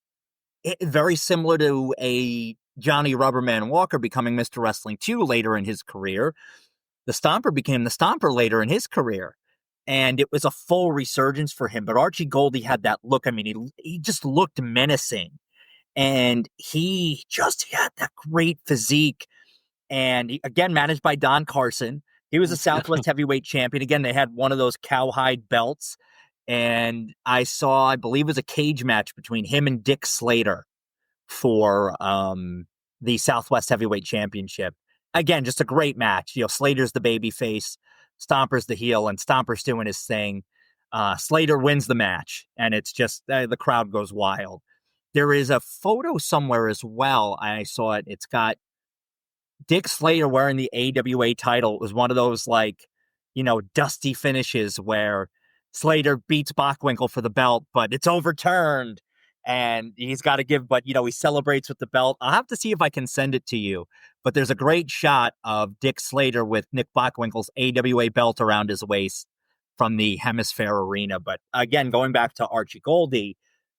it, very similar to a Johnny Rubberman Walker becoming Mr. Wrestling 2 later in his career. The Stomper became the Stomper later in his career. And it was a full resurgence for him. But Archie Goldie had that look. I mean, he just looked menacing. And he had that great physique. And he, again, managed by Don Carson. He was a Southwest heavyweight champion. Again, they had one of those cowhide belts. And I believe it was a cage match between him and Dick Slater for the Southwest Heavyweight Championship. Again, just a great match. Slater's the baby face, Stomper's the heel, and Stomper's doing his thing. Slater wins the match, and it's just the crowd goes wild. There is a photo somewhere as well. I saw it. It's got Dick Slater wearing the AWA title. It was one of those dusty finishes where Slater beats Bockwinkel for the belt, but it's overturned. And he's got to give, but he celebrates with the belt. I'll have to see if I can send it to you. But there's a great shot of Dick Slater with Nick Bockwinkel's AWA belt around his waist from the Hemisphere Arena. But again, going back to Archie Goldie,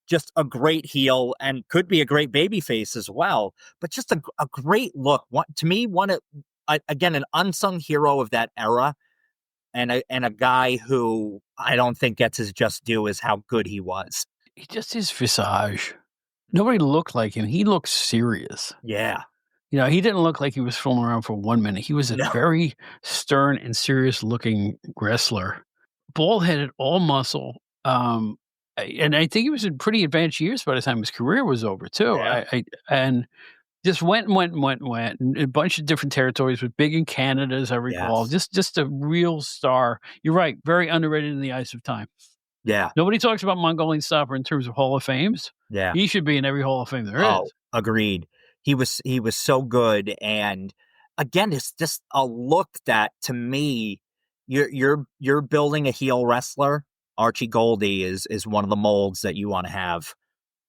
just a great heel and could be a great babyface as well. But just a great look. To me, again, an unsung hero of that era, and a guy who I don't think gets his just due is how good he was. His visage. Nobody looked like him. He looked serious. Yeah. He didn't look like he was fooling around for 1 minute. He was a very stern and serious looking wrestler. Bald-headed, all muscle. And I think he was in pretty advanced years by the time his career was over, too. Yeah. And just went, and a bunch of different territories, was big in Canada, as I recall. Yes. Just a real star. You're right, very underrated in the eyes of time. Yeah. Nobody talks about Mongolian Stomper in terms of Hall of Fames. Yeah. He should be in every Hall of Fame there is. Agreed. He was so good. And again, it's just a look that, to me, you're building a heel wrestler. Archie Goldie is one of the molds that you want to have.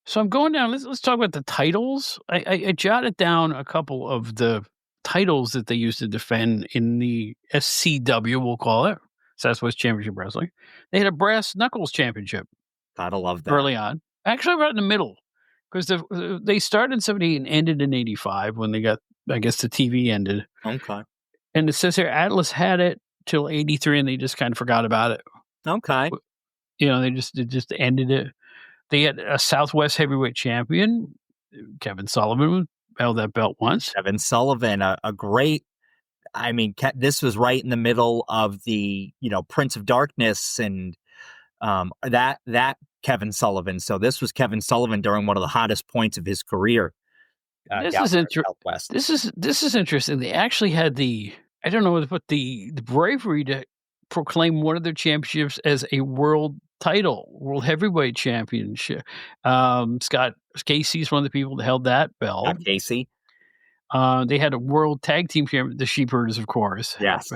So I'm going down. Let's talk about the titles. I jotted down a couple of the titles that they used to defend in the SCW, we'll call it, Southwest Championship Wrestling. They had a brass knuckles championship. Gotta love that. Early on. Actually, right in the middle. Because they started in 78 and ended in 85 when they got, I guess, the TV ended. Okay. And it says here Atlas had it till 83 and they just kind of forgot about it. Okay. They just ended it. They had a Southwest heavyweight champion, Kevin Sullivan, held that belt once. Kevin Sullivan, a great, this was right in the middle of the, Prince of Darkness and that Kevin Sullivan. So this was Kevin Sullivan during one of the hottest points of his career. This is interesting. They actually had I don't know, but the bravery to proclaim one of their championships as a world title, world heavyweight championship. Scott Casey's one of the people that held that belt. Scott Casey. They had a world tag team champion, the Sheepherders, of course. Yes.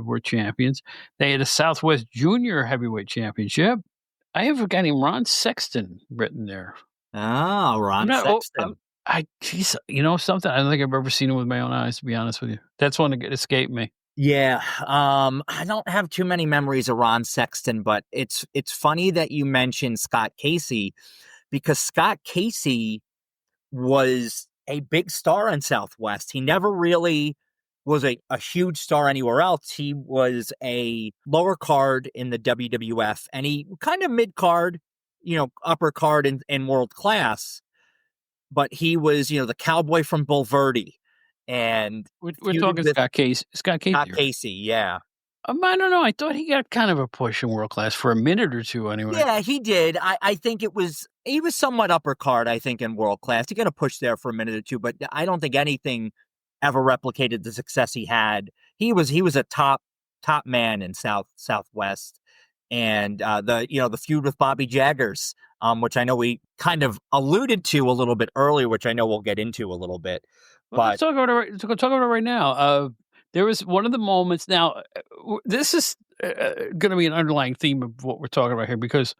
Were champions. They had a Southwest Junior Heavyweight Championship. I have a guy named Ron Sexton written there. Oh, Ron Sexton. Geez, something? I don't think I've ever seen him with my own eyes, to be honest with you. That's one that escaped me. Yeah. I don't have too many memories of Ron Sexton, but it's funny that you mentioned Scott Casey, because Scott Casey was a big star in Southwest. He never really was a huge star anywhere else. He was a lower card in the WWF, and he kind of mid card, upper card in world class. But he was, the cowboy from Bulverde. And we're talking Scott Casey. Scott Casey, yeah. I don't know. I thought he got kind of a push in world class for a minute or two anyway. Yeah, he did. I think he was somewhat upper card, I think, in world class. He got a push there for a minute or two, but I don't think anything ever replicated the success he had. He was a top man in Southwest. And the feud with Bobby Jaggers, which I know we kind of alluded to a little bit earlier, which I know we'll get into a little bit. Well, let's talk about it right now. There was one of the moments. Now, this is going to be an underlying theme of what we're talking about here, because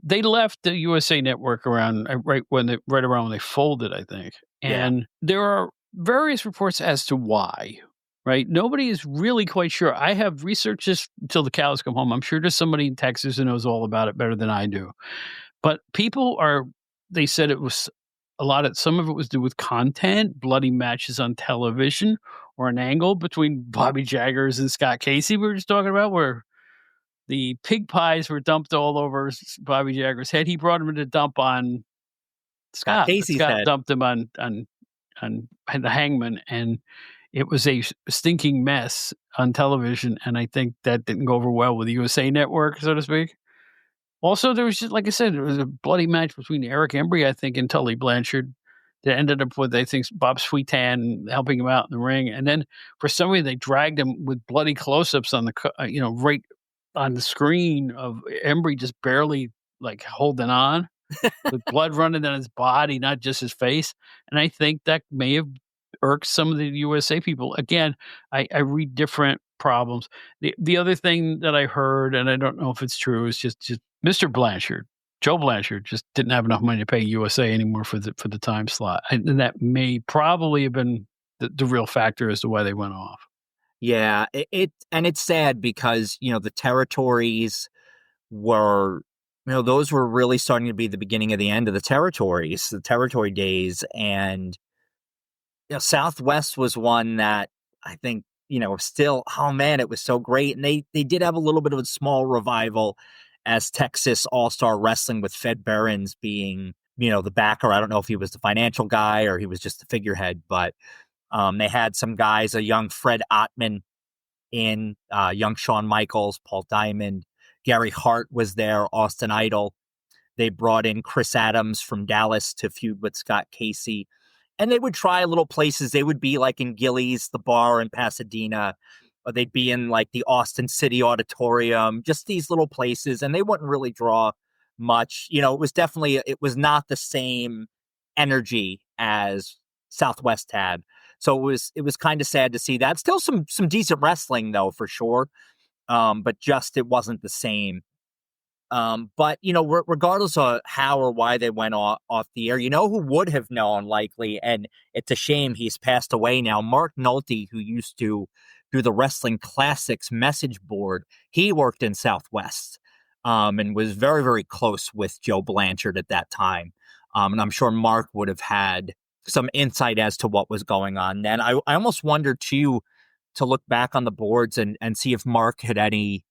they left the USA Network around right around when they folded, I think. And there are various reports as to why. Right? Nobody is really quite sure. I have researched this until the cows come home. I'm sure there's somebody in Texas who knows all about it better than I do. But they said it was some of it was to do with content, bloody matches on television, or an angle between Bobby Jaggers and Scott Casey we were just talking about, where the pig pies were dumped all over Bobby Jaggers' head. He brought him to dump on Scott. Casey's head. Dumped him on the Hangman, and it was a stinking mess on television, and I think that didn't go over well with the USA Network, so to speak. Also, there was just, like I said, there was a bloody match between Eric Embry, I think, and Tully Blanchard that ended up with, I think, Bob Sweetan helping him out in the ring. And then for some reason, they dragged him with bloody close-ups on right on the screen of Embry just barely holding on with blood running down his body, not just his face. And I think that may have irks some of the USA people. Again, I read different problems. The other thing that I heard, and I don't know if it's true, is just Mr. Blanchard, Joe Blanchard, just didn't have enough money to pay USA anymore for the time slot, and that may probably have been the real factor as to why they went off. Yeah, it's sad because the territories were. Those were really starting to be the beginning of the end of the territory days, and Southwest was one that I think, still, oh man, it was so great. And they did have a little bit of a small revival as Texas All-Star Wrestling, with Fed Behrens being, the backer. I don't know if he was the financial guy or he was just the figurehead, but they had some guys, a young Fred Ottman in, young Shawn Michaels, Paul Diamond, Gary Hart was there, Austin Idol. They brought in Chris Adams from Dallas to feud with Scott Casey. And they would try little places. They would be like in Gillies, the bar in Pasadena, or they'd be in like the Austin City Auditorium, just these little places. And they wouldn't really draw much. It was not the same energy as Southwest had. So it was kind of sad to see that. Still some decent wrestling though, for sure. But just, it wasn't the same. But, regardless of how or why they went off the air, who would have known likely, and it's a shame he's passed away now, Mark Nolte, who used to through the Wrestling Classics message board. He worked in Southwest and was very, very close with Joe Blanchard at that time. And I'm sure Mark would have had some insight as to what was going on then. I almost wonder, too, to look back on the boards and see if Mark had any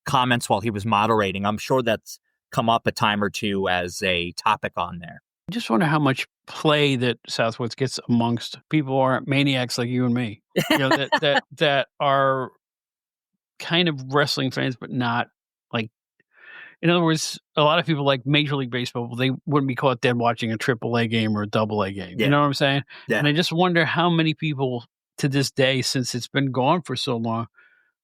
comments while he was moderating. I'm sure that's come up a time or two as a topic on there. I just wonder how much play that Southwest gets amongst people who aren't maniacs like you and me. You know, that are kind of wrestling fans, but not like, in other words, a lot of people like Major League Baseball, they wouldn't be caught dead watching a AAA game or a AA game. Yeah. You know what I'm saying? Yeah. And I just wonder how many people to this day, since it's been gone for so long,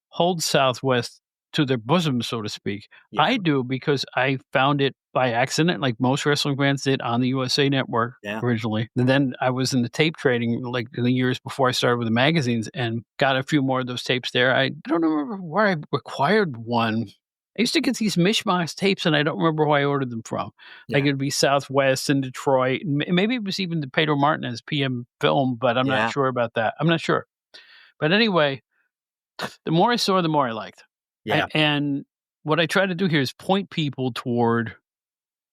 hold Southwest to their bosom, so to speak. Yeah. I do, because I found it by accident, like most wrestling fans did, on the USA Network originally. And then I was in the tape trading, like in the years before I started with the magazines, and got a few more of those tapes there. I don't remember where I acquired one. I used to get these mishmash tapes, and I don't remember who I ordered them from. Like, it'd be Southwest and Detroit. And maybe it was even the Pedro Martinez PM film, but I'm not sure about that. I'm not sure. But anyway, the more I saw, the more I liked. Yeah. And what I try to do here is point people toward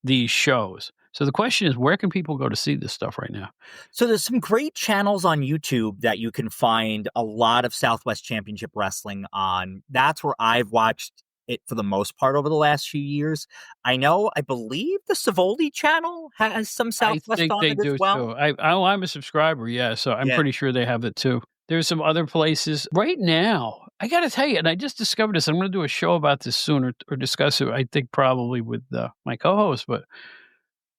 these shows. So the question is, where can people go to see this stuff right now? So there's some great channels on YouTube that you can find a lot of Southwest Championship Wrestling on. That's where I've watched it for the most part over the last few years. I believe the Savoldi channel has some Southwest on it as well. Too. I'm a subscriber, so I'm pretty sure they have it too. There's some other places. Right now, I got to tell you, and I just discovered this, I'm going to do a show about this soon, or discuss it, I think probably with my co-host, but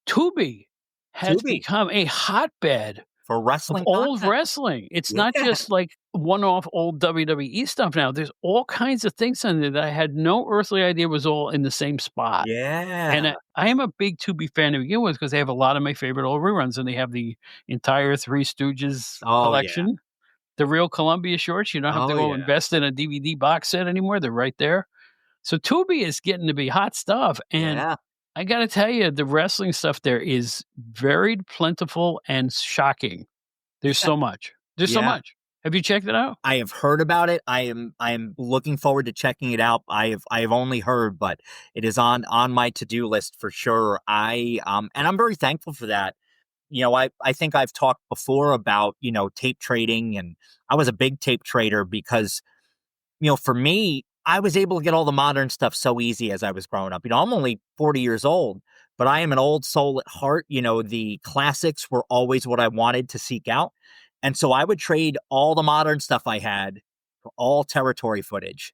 Tubi has become a hotbed for wrestling, of old wrestling. It's not just like one-off old WWE stuff now. There's all kinds of things on there that I had no earthly idea was all in the same spot. Yeah. And I am a big Tubi fan to begin with, because they have a lot of my favorite old reruns, and they have the entire Three Stooges collection. Yeah. The real Columbia shorts. You don't have to go invest in a DVD box set anymore. They're right there. So Tubi is getting to be hot stuff. And I got to tell you, the wrestling stuff there is very plentiful and shocking. There's so much. There's so much. Have you checked it out? I have heard about it. I am looking forward to checking it out. I have only heard, but it is on my to-do list for sure. And I'm very thankful for that. You know, I think I've talked before about, tape trading, and I was a big tape trader because, for me, I was able to get all the modern stuff so easy as I was growing up. I'm only 40 years old, but I am an old soul at heart. The classics were always what I wanted to seek out. And so I would trade all the modern stuff I had for all territory footage.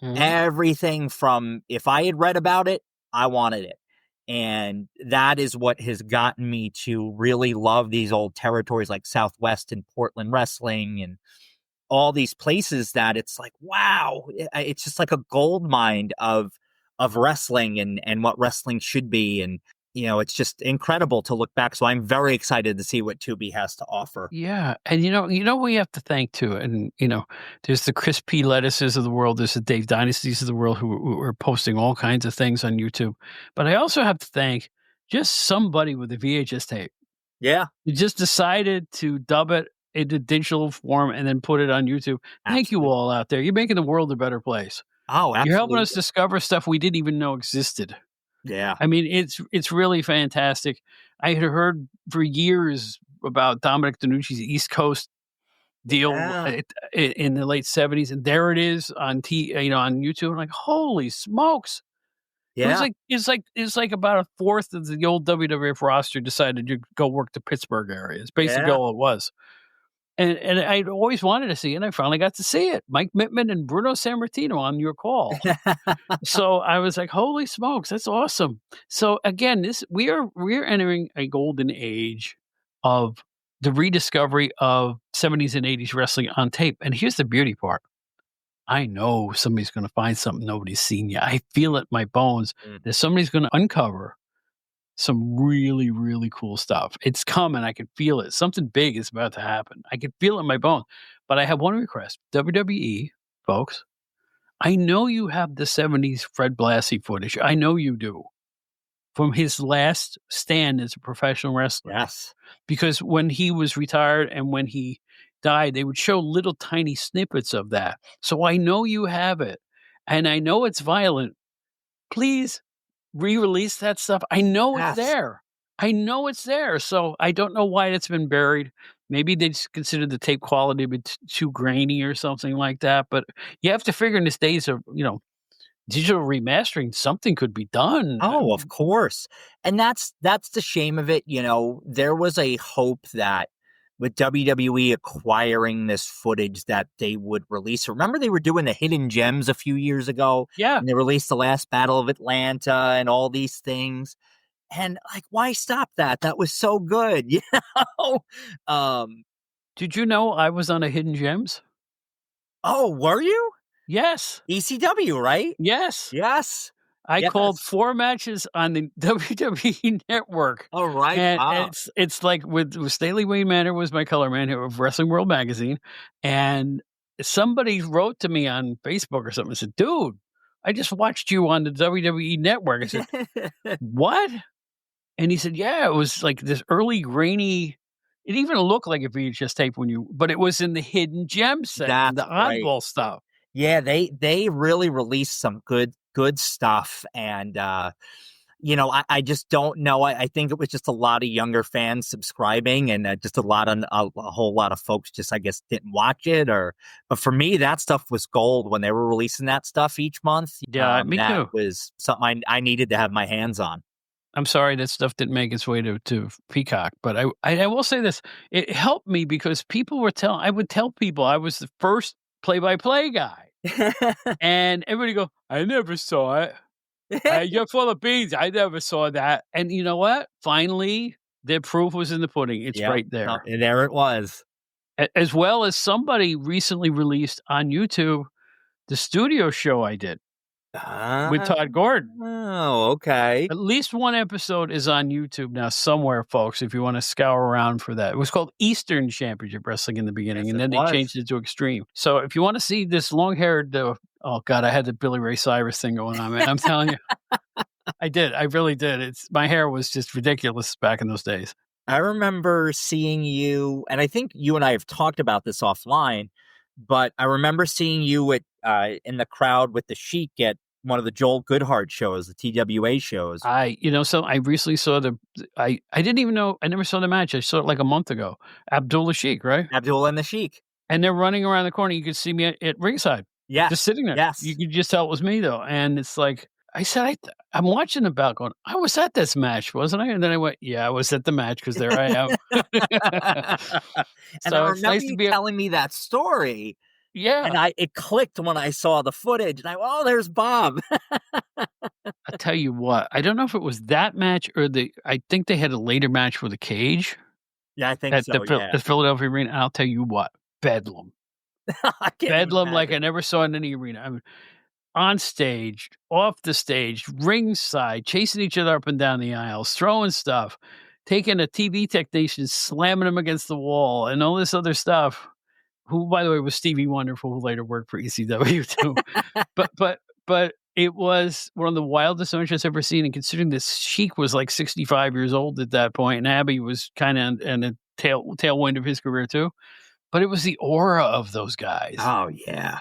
Mm-hmm. Everything from, if I had read about it, I wanted it. And that is what has gotten me to really love these old territories like Southwest and Portland Wrestling and all these places that it's like, wow, it's just like a gold mine of wrestling and what wrestling should be. And, it's just incredible to look back. So I'm very excited to see what Tubi has to offer. Yeah. And, we have to thank too. And, there's the Chris P. Lettuces of the world. There's the Dave Dynasties of the world who are posting all kinds of things on YouTube. But I also have to thank just somebody with a VHS tape. Yeah. You just decided to dub it into digital form and then put it on YouTube. Thank you all out there. You're making the world a better place. Oh, absolutely. You're helping us discover stuff we didn't even know existed. Yeah. I mean, it's really fantastic. I had heard for years about Dominic DeNucci's East Coast deal in the late 70s, and there it is on on YouTube. I'm like, holy smokes. Yeah. It's like about a fourth of the old WWF roster decided to go work the Pittsburgh area. It's basically all it was. And I'd always wanted to see it, and I finally got to see it. Mike Mittman and Bruno Sammartino on your call. So I was like, holy smokes, that's awesome. So again, we're entering a golden age of the rediscovery of 70s and 80s wrestling on tape. And here's the beauty part. I know somebody's going to find something nobody's seen yet. I feel it in my bones that somebody's going to uncover some really, really cool stuff. It's coming. I can feel it. Something big is about to happen. I can feel it in my bones. But I have one request. WWE, folks, I know you have the 70s Fred Blassie footage. I know you do. From his last stand as a professional wrestler. Yes. Because when he was retired and when he died, they would show little tiny snippets of that. So I know you have it, and I know it's violent. Please re-release that stuff. I know it's Yes. there. I know it's there. So I don't know why it's been buried. Maybe they just considered the tape quality a bit too grainy or something like that. But you have to figure in this days of, digital remastering, something could be done. Oh, of course. And that's the shame of it. There was a hope that with WWE acquiring this footage that they would release. Remember they were doing the hidden gems a few years ago? Yeah. And they released the last Battle of Atlanta and all these things. And why stop that? That was so good, Um, Did you know I was on a Hidden Gems? oh, were you? Yes. ECW, right? Yes. Yes. I called Yes. 4 matches on the WWE Network, All right. and Wow. it's like with Staley Wayne Manor was my color man of Wrestling World Magazine, and somebody wrote to me on Facebook or something and said, "Dude, I just watched you on the WWE Network." I said, "What?" And he said, "Yeah, it was like this early grainy." It even looked like a VHS tape but it was in the hidden gem section, the That's right. oddball stuff. Yeah, they really released some good stuff, and I just don't know. I think it was just a lot of younger fans subscribing, and just a whole lot of folks just I guess didn't watch it. But for me, that stuff was gold when they were releasing that stuff each month. Yeah, me that too. was something I needed to have my hands on. I'm sorry that stuff didn't make its way to Peacock, but I will say this, it helped me because I would tell people I was the first play-by-play guy, and everybody go, "I never saw it. You're full of beans. I never saw that." And you know what? Finally, the proof was in the pudding. It's Yep. right there. And there it was. As well as somebody recently released on YouTube the studio show I did with Todd Gordon. Oh, okay. At least one episode is on YouTube now somewhere, folks, if you wanna scour around for that. It was called Eastern Championship Wrestling in the beginning, Yes, and it then they was. changed it to Extreme. So if you wanna see this long-haired, oh god, I had the Billy Ray Cyrus thing going on, man. I'm telling you. I did, I really did. My hair was just ridiculous back in those days. I remember seeing you, and I think you and I have talked about this offline, but I remember seeing you in the crowd with the Sheik at one of the Joel Goodhart shows, the TWA shows. I recently saw I didn't even know, I never saw the match. I saw it like a month ago. Abdullah Sheik, right? Abdul and the Sheik. And they're running around the corner. You could see me at ringside. Yes. Just sitting there. Yes. You could just tell it was me, though, and it's like I said, I'm watching the belt going, "I was at this match, wasn't I?" And then I went, "Yeah, I was at the match because there I am." And I So it's remember nice to you be telling me that story, and Yeah. it clicked when I saw the footage, and oh, there's Bob. I tell you what, I don't know if it was that match or I think they had a later match for the cage Yeah, I think at so, yeah. the Philadelphia Arena, and I'll tell you what, bedlam. I can't even Bedlam like I imagine. never saw in any arena. I mean, on stage, off the stage, ringside, chasing each other up and down the aisles, throwing stuff, taking a TV technician, slamming him against the wall, and all this other stuff. Who, by the way, was Stevie Wonderful, who later worked for ECW too. but it was one of the wildest matches I've ever seen. And considering this Sheik was like 65 years old at that point, and Abby was kind of in a tailwind of his career too. But it was the aura of those guys. Oh, yeah.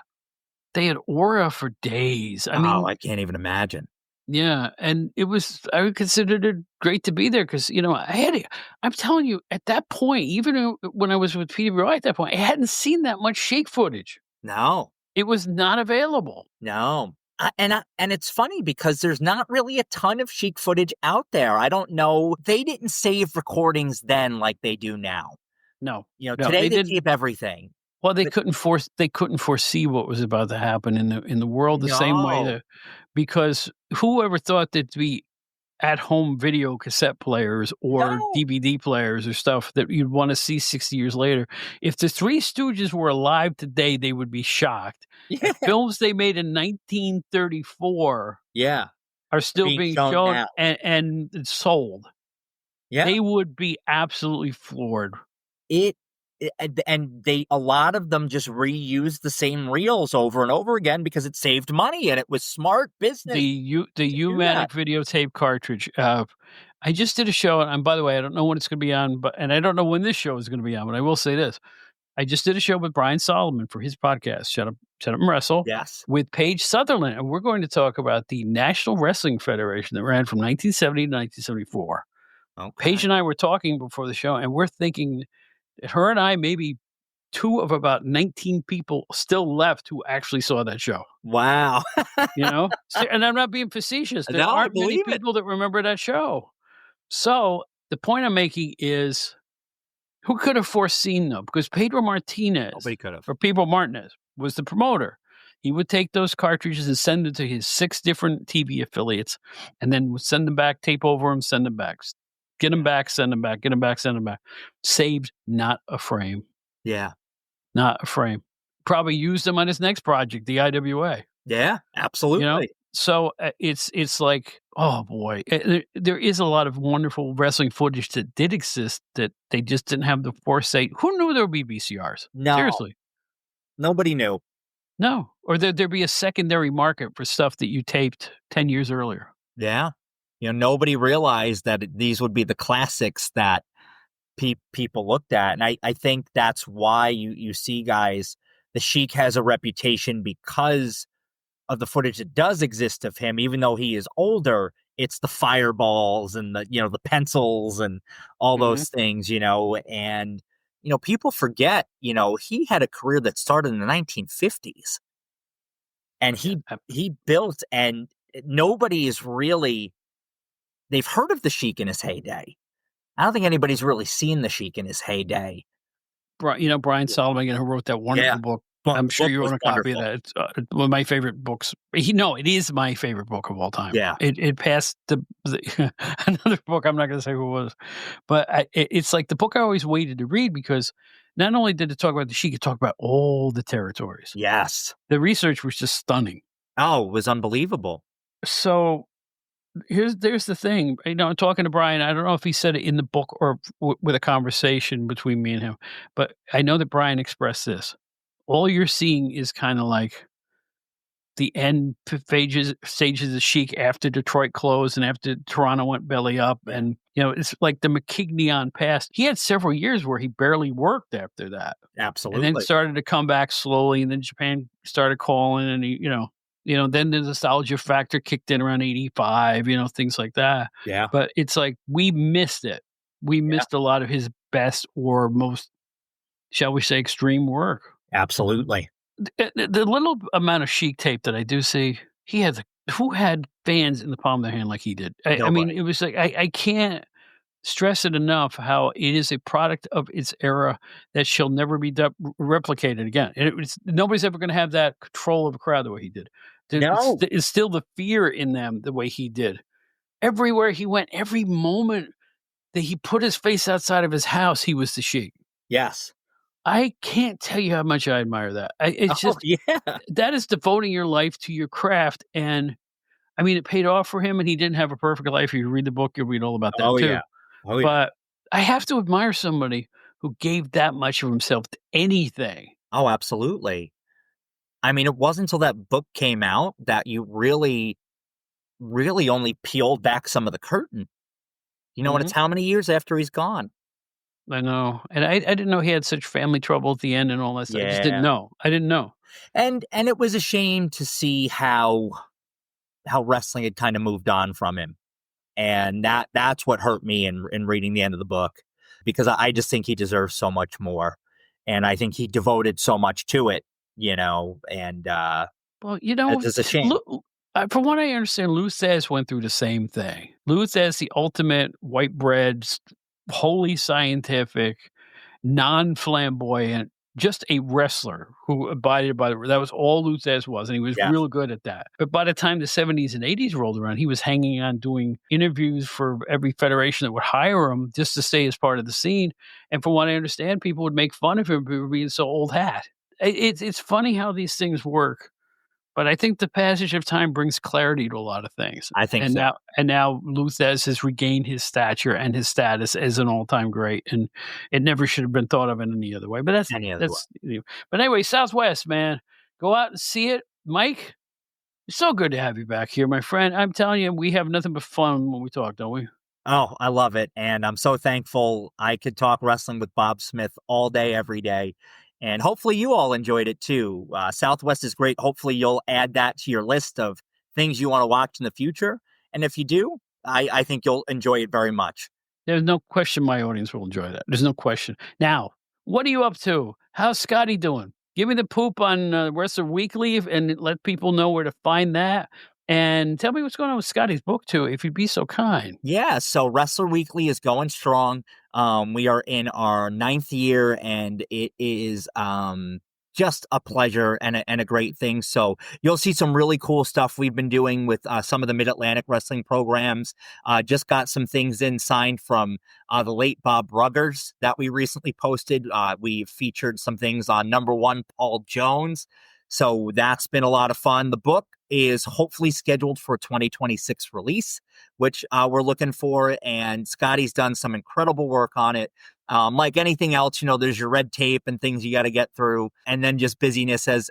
They had aura for days. I mean, I can't even imagine. yeah, and I considered it great to be there because I'm telling you, at that point, even when I was with PWI at that point, I hadn't seen that much Sheik footage. No. It was not available. No. And it's funny because there's not really a ton of Sheik footage out there. I don't know. They didn't save recordings then like they do now. No. No, Today they didn't. tape everything. Well, they But- couldn't foresee what was about to happen in the world the same way No. because whoever thought there'd be at-home video cassette players or No. DVD players or stuff that you'd want to see 60 years later. If the Three Stooges were alive today, they would be shocked. Yeah. Films they made in 1934 Yeah. are still Being being shown shown now. and sold. Yeah. They would be absolutely floored. And a lot of them just reused the same reels over and over again because it saved money and it was smart business. The U-matic videotape cartridge. I just did a show, and by the way, I don't know when it's going to be on, and I don't know when this show is going to be on, but I will say this. I just did a show with Brian Solomon for his podcast, Shut Up and Wrestle, Yes. with Paige Sutherland. And we're going to talk about the National Wrestling Federation that ran from 1970 to 1974. Okay. Paige and I were talking before the show, and we're thinking that her and I, maybe 2 of about 19 people still left who actually saw that show. Wow. And I'm not being facetious. There No, I aren't many believe it. people that remember that show. So the point I'm making is, who could have foreseen them? Because Pedro Martinez, Nobody could have. or Pedro Martinez, was the promoter. He would take those cartridges and send them to his 6 different TV affiliates, and then would send them back, tape over them, send them back. Get them back, send them back, get them back, send them back. Saved not a frame. Yeah. Not a frame. Probably used them on his next project, the IWA. Yeah, absolutely. So it's like, oh boy, there is a lot of wonderful wrestling footage that did exist that they just didn't have the foresight. Who knew there would be VCRs? No. Seriously. Nobody knew. No. Or there'd be a secondary market for stuff that you taped 10 years earlier. Yeah. Nobody realized that these would be the classics that people looked at. And I think that's why you see guys, the Sheik has a reputation because of the footage that does exist of him, even though he is older. It's the fireballs and the pencils and all those things, and people forget, he had a career that started in the 1950s, and he built, and nobody is really, they've heard of the Sheik in his heyday. I don't think anybody's really seen the Sheik in his heyday. Brian Solomon, who wrote that wonderful book. I'm sure you own a copy of that. It's one of my favorite books. It is my favorite book of all time. Yeah. It passed the another book. I'm not going to say who it was, but it's like the book I always waited to read, because not only did it talk about the Sheik, it talked about all the territories. Yes. The research was just stunning. Oh, it was unbelievable. So there's the thing. I'm talking to Brian. I don't know if he said it in the book or with a conversation between me and him, but I know that Brian expressed this. All you're seeing is kind of like the end stages of Sheik after Detroit closed and after Toronto went belly up. And, it's like the McKigney past. He had several years where he barely worked after that. Absolutely. And then started to come back slowly. And then Japan started calling, and then the nostalgia factor kicked in around 85, things like that. Yeah. But it's like, we missed it. We missed a lot of his best or most, shall we say, extreme work. Absolutely. The little amount of Sheik tape that I do see, who had fans in the palm of their hand like he did? I mean, it was like, I can't stress it enough how it is a product of its era that shall never be replicated again. And nobody's ever going to have that control of a crowd the way he did. No. It's still the fear in them the way he did. Everywhere he went, every moment that he put his face outside of his house, he was the Sheik. Yes. I can't tell you how much I admire that. That is devoting your life to your craft. And I mean, it paid off for him, and he didn't have a perfect life. If you read the book, you'll read all about that too. Yeah. Oh, yeah. But I have to admire somebody who gave that much of himself to anything. Oh, absolutely. I mean, it wasn't until that book came out that you really, really only peeled back some of the curtain. And it's how many years after he's gone? I know. And I didn't know he had such family trouble at the end and all that stuff. I just didn't know. I didn't know. And it was a shame to see how wrestling had kind of moved on from him. And that's what hurt me in reading the end of the book, because I just think he deserves so much more. And I think he devoted so much to it, and it's a shame. From what I understand, Lou Thesz went through the same thing. Lou Thesz, the ultimate white bread, wholly scientific, non-flamboyant, just a wrestler who abided by that was all Lou Thesz was, and he was real good at that. But by the time the 70s and 80s rolled around, he was hanging on doing interviews for every federation that would hire him just to stay as part of the scene. And from what I understand, people would make fun of him for being so old hat. It's funny how these things work. But I think the passage of time brings clarity to a lot of things. I think so. Now Lou Thesz has regained his stature and his status as an all-time great, and it never should have been thought of in any other way. But that's But anyway, Southwest, man, go out and see it, Mike. It's so good to have you back here, my friend. I'm telling you, we have nothing but fun when we talk, don't we? Oh, I love it, and I'm so thankful I could talk wrestling with Bob Smith all day, every day. And hopefully you all enjoyed it too. Southwest is great. Hopefully you'll add that to your list of things you want to watch in the future. And if you do, I think you'll enjoy it very much. There's no question my audience will enjoy that. There's no question. Now, what are you up to? How's Scotty doing? Give me the poop on Wrestler Weekly and let people know where to find that. And tell me what's going on with Scotty's book, too, if you'd be so kind. Yeah, so Wrestler Weekly is going strong. We are in our 9th year, and it is just a pleasure and a great thing. So you'll see some really cool stuff we've been doing with some of the Mid-Atlantic wrestling programs. Just got some things in signed from the late Bob Ruggers that we recently posted. We featured some things on number 1, Paul Jones. So that's been a lot of fun. The book is hopefully scheduled for 2026 release, which we're looking for. And Scotty's done some incredible work on it. Like anything else, there's your red tape and things you got to get through, and then just busyness as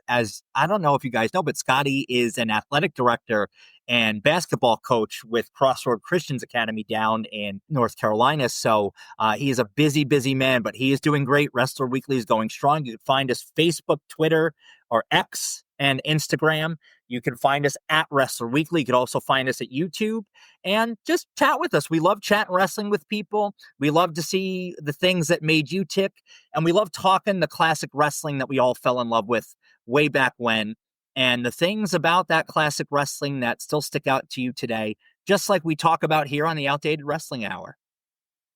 I don't know if you guys know, but Scotty is an athletic director and basketball coach with Crossroad Christians Academy down in North Carolina. So he is a busy, busy man, but he is doing great. Wrestler Weekly is going strong. You can find us Facebook, Twitter, or X and Instagram. You can find us at Wrestler Weekly. You can also find us at YouTube and just chat with us. We love chatting wrestling with people. We love to see the things that made you tick. And we love talking the classic wrestling that we all fell in love with way back when. And the things about that classic wrestling that still stick out to you today, just like we talk about here on the Outdated Wrestling Hour.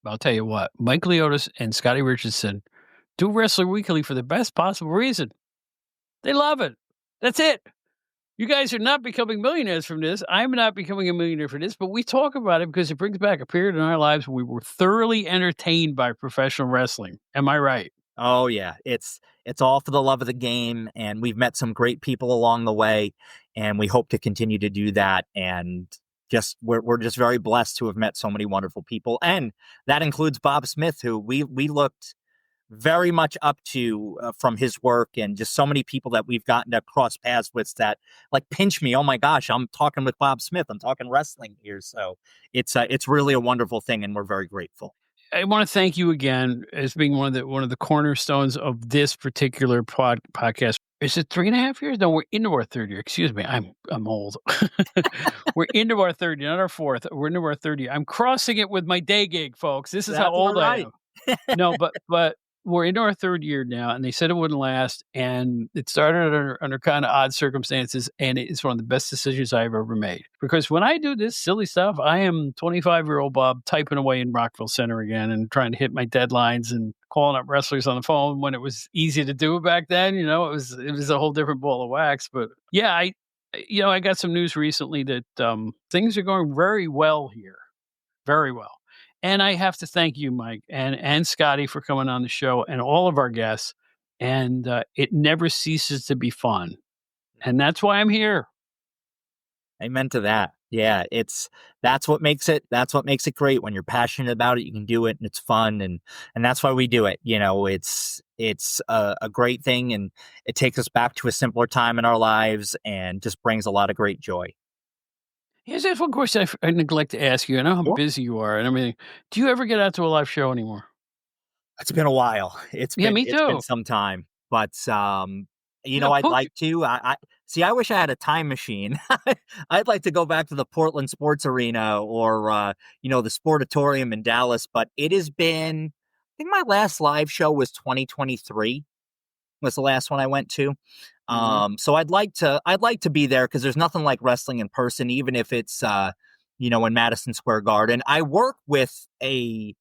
I'll tell you what, Mike Leotis and Scotty Richardson do Wrestler Weekly for the best possible reason. They love it. That's it. You guys are not becoming millionaires from this. I'm not becoming a millionaire for this, but we talk about it because it brings back a period in our lives where we were thoroughly entertained by professional wrestling. Am I right? Oh yeah, it's all for the love of the game, and we've met some great people along the way, and we hope to continue to do that. And we're just very blessed to have met so many wonderful people, and that includes Bob Smith, who we looked very much up to from his work, and just so many people that we've gotten to cross paths with that like pinch me. Oh my gosh, I'm talking with Bob Smith. I'm talking wrestling here. So it's really a wonderful thing, and we're very grateful. I want to thank you again as being one of the cornerstones of this particular podcast. Is it 3.5 years? No, we're into our 3rd year. Excuse me, I'm old. We're into our 3rd year, not our 4th. We're into our 3rd year. I'm crossing it with my day gig, folks. This is how old I am. No, but we're into our 3rd year now, and they said it wouldn't last, and it started under kind of odd circumstances, and it's one of the best decisions I've ever made. Because when I do this silly stuff, I am 25-year-old Bob typing away in Rockville Center again and trying to hit my deadlines and calling up wrestlers on the phone when it was easy to do back then. It was a whole different ball of wax. But yeah, I got some news recently that things are going very well here, very well. And I have to thank you, Mike, and Scotty for coming on the show, and all of our guests. And it never ceases to be fun. And that's why I'm here. Amen to that. Yeah, that's what makes it great. When you're passionate about it, you can do it, and it's fun, and that's why we do it. It's a great thing, and it takes us back to a simpler time in our lives, and just brings a lot of great joy. Here's one question I neglect to ask you. I know how busy you are, and I mean, do you ever get out to a live show anymore? It's been a while. Me too. It's been some time, but I'd like to. I wish I had a time machine. I'd like to go back to the Portland Sports Arena or the Sportatorium in Dallas, but it has been. I think my last live show was 2023. Was the last one I went to. So I'd like to be there because there's nothing like wrestling in person, even if it's in Madison Square Garden. I work with an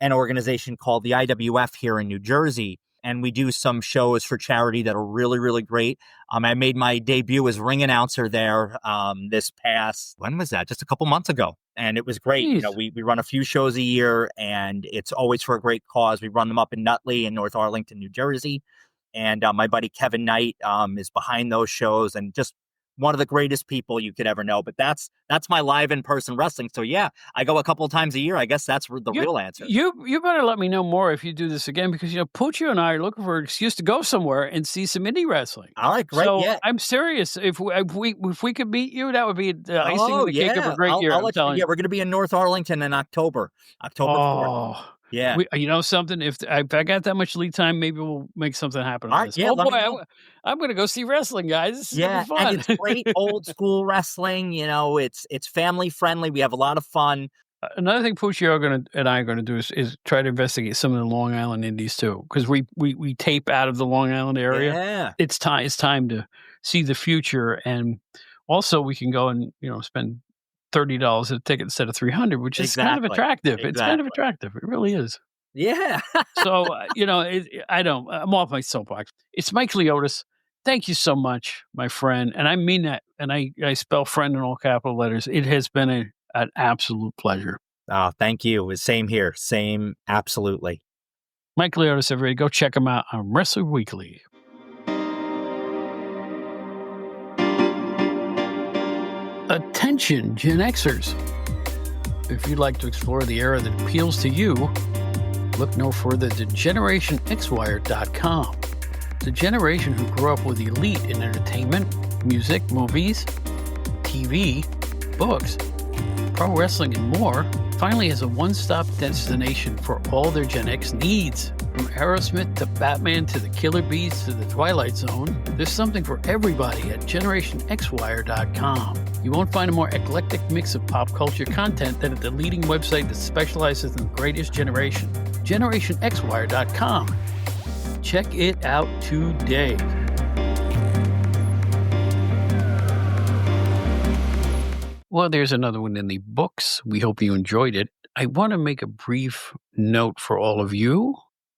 organization called the IWF here in New Jersey, and we do some shows for charity that are really, really great. I made my debut as ring announcer there when was that? Just a couple months ago. And it was great. Jeez. We run a few shows a year, and it's always for a great cause. We run them up in Nutley in North Arlington, New Jersey. And my buddy Kevin Knight is behind those shows, and just one of the greatest people you could ever know. But that's my live in-person wrestling. So yeah, I go a couple of times a year. I guess that's the real answer. You better let me know more if you do this again, because Puccio and I are looking for an excuse to go somewhere and see some indie wrestling. All right, great. So yeah. I'm serious. If we could meet you, that would be the icing on the cake of a great year. We're going to be in North Arlington in October 4th. Yeah. You know something? If I got that much lead time, maybe we'll make something happen All on right, this. yeah, Oh let boy, me know. I'm going to go see wrestling, guys. This is going to Yeah, be and fun. it's great old school wrestling. You know, it's family friendly. We have a lot of fun. Another thing Puccio and I are going to do is try to investigate some of the Long Island indies too, because we tape out of the Long Island area. Yeah. It's time to see the future, and also we can go and spend $30 a ticket instead of $300, which is kind of Exactly. attractive. It's kind of Exactly. attractive. It really is. Yeah. So I'm off my soapbox. It's Mike Leotis. Thank you so much, my friend, and I mean that. And I spell friend in all capital letters. It has been an absolute pleasure. Oh, thank you. Same here. Same. Absolutely. Mike Leotis, everybody, go check him out on Wrestler Weekly. Attention, Gen Xers. If you'd like to explore the era that appeals to you, look no further than GenerationXWire.com. The generation who grew up with elite in entertainment, music, movies, TV, books, pro wrestling, and more finally has a one-stop destination for all their Gen X needs. From Aerosmith to Batman to the Killer Bees to the Twilight Zone, there's something for everybody at GenerationXWire.com. You won't find a more eclectic mix of pop culture content than at the leading website that specializes in the greatest generation, GenerationXWire.com. Check it out today. Well, there's another one in the books. We hope you enjoyed it. I want to make a brief note for all of you.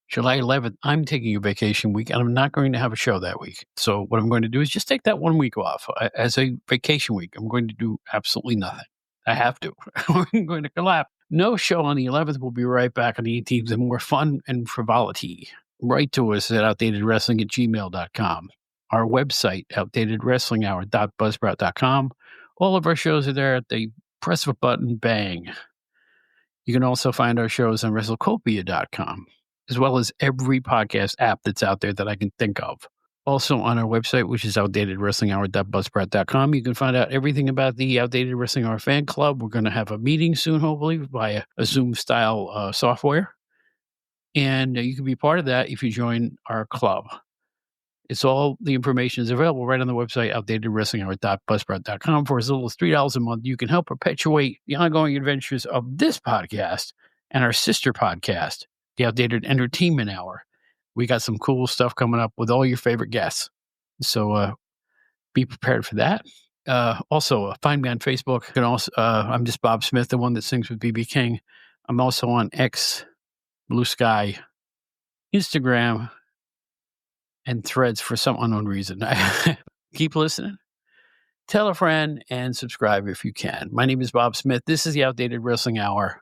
July 11th, I'm taking a vacation week, and I'm not going to have a show that week. So what I'm going to do is just take that 1 week off as a vacation week. I'm going to do absolutely nothing. I have to. I'm going to collapse. No show on the 11th. We'll be right back on the 18th with more fun and frivolity. Write to us at outdatedwrestling@gmail.com. Our website, outdatedwrestlinghour.buzzsprout.com. All of our shows are there at the press of a button, bang. You can also find our shows on WrestleCopia.com, as well as every podcast app that's out there that I can think of. Also on our website, which is outdatedwrestlinghour.buzzsprout.com, you can find out everything about the Outdated Wrestling Hour fan club. We're going to have a meeting soon, hopefully, via a Zoom-style software. And you can be part of that if you join our club. It's all the information is available right on the website, outdatedwrestlinghour.buzzsprout.com. For as little as $3 a month, you can help perpetuate the ongoing adventures of this podcast and our sister podcast, the Outdated Entertainment Hour. We got some cool stuff coming up with all your favorite guests. So be prepared for that. Also, find me on Facebook. You can also, I'm just Bob Smith, the one that sings with BB King. I'm also on X, Blue Sky, Instagram, and Threads for some unknown reason. Keep listening. Tell a friend and subscribe if you can. My name is Bob Smith. This is the Outdated Wrestling Hour,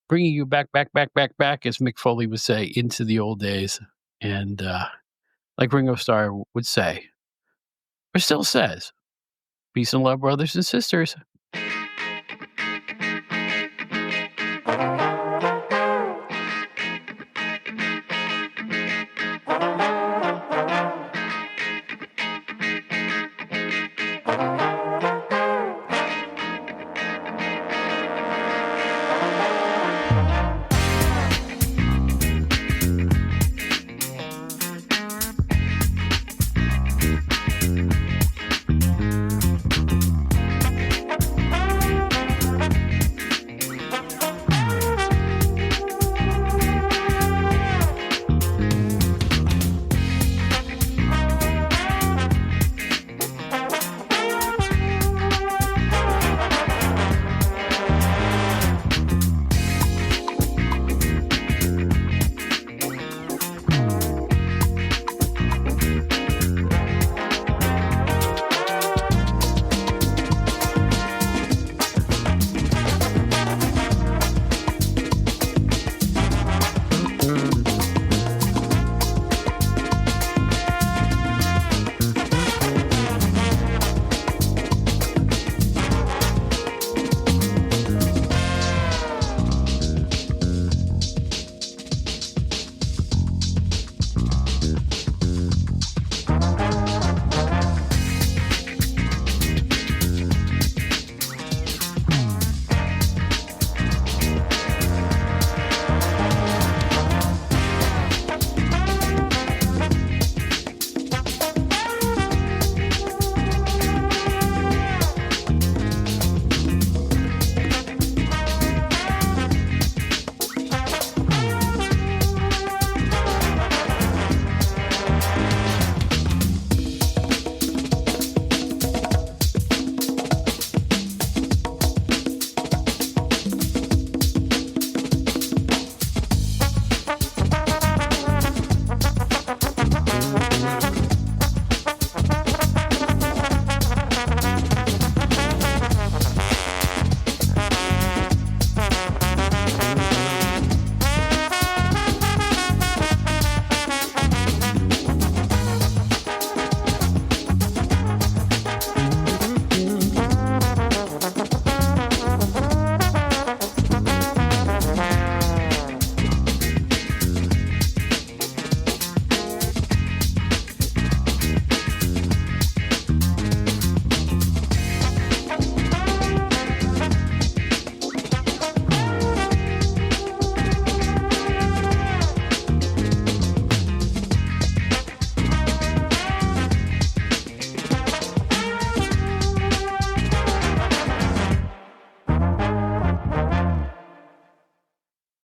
bringing you back, as Mick Foley would say, into the old days. And like Ringo Starr would say, or still says, peace and love, brothers and sisters.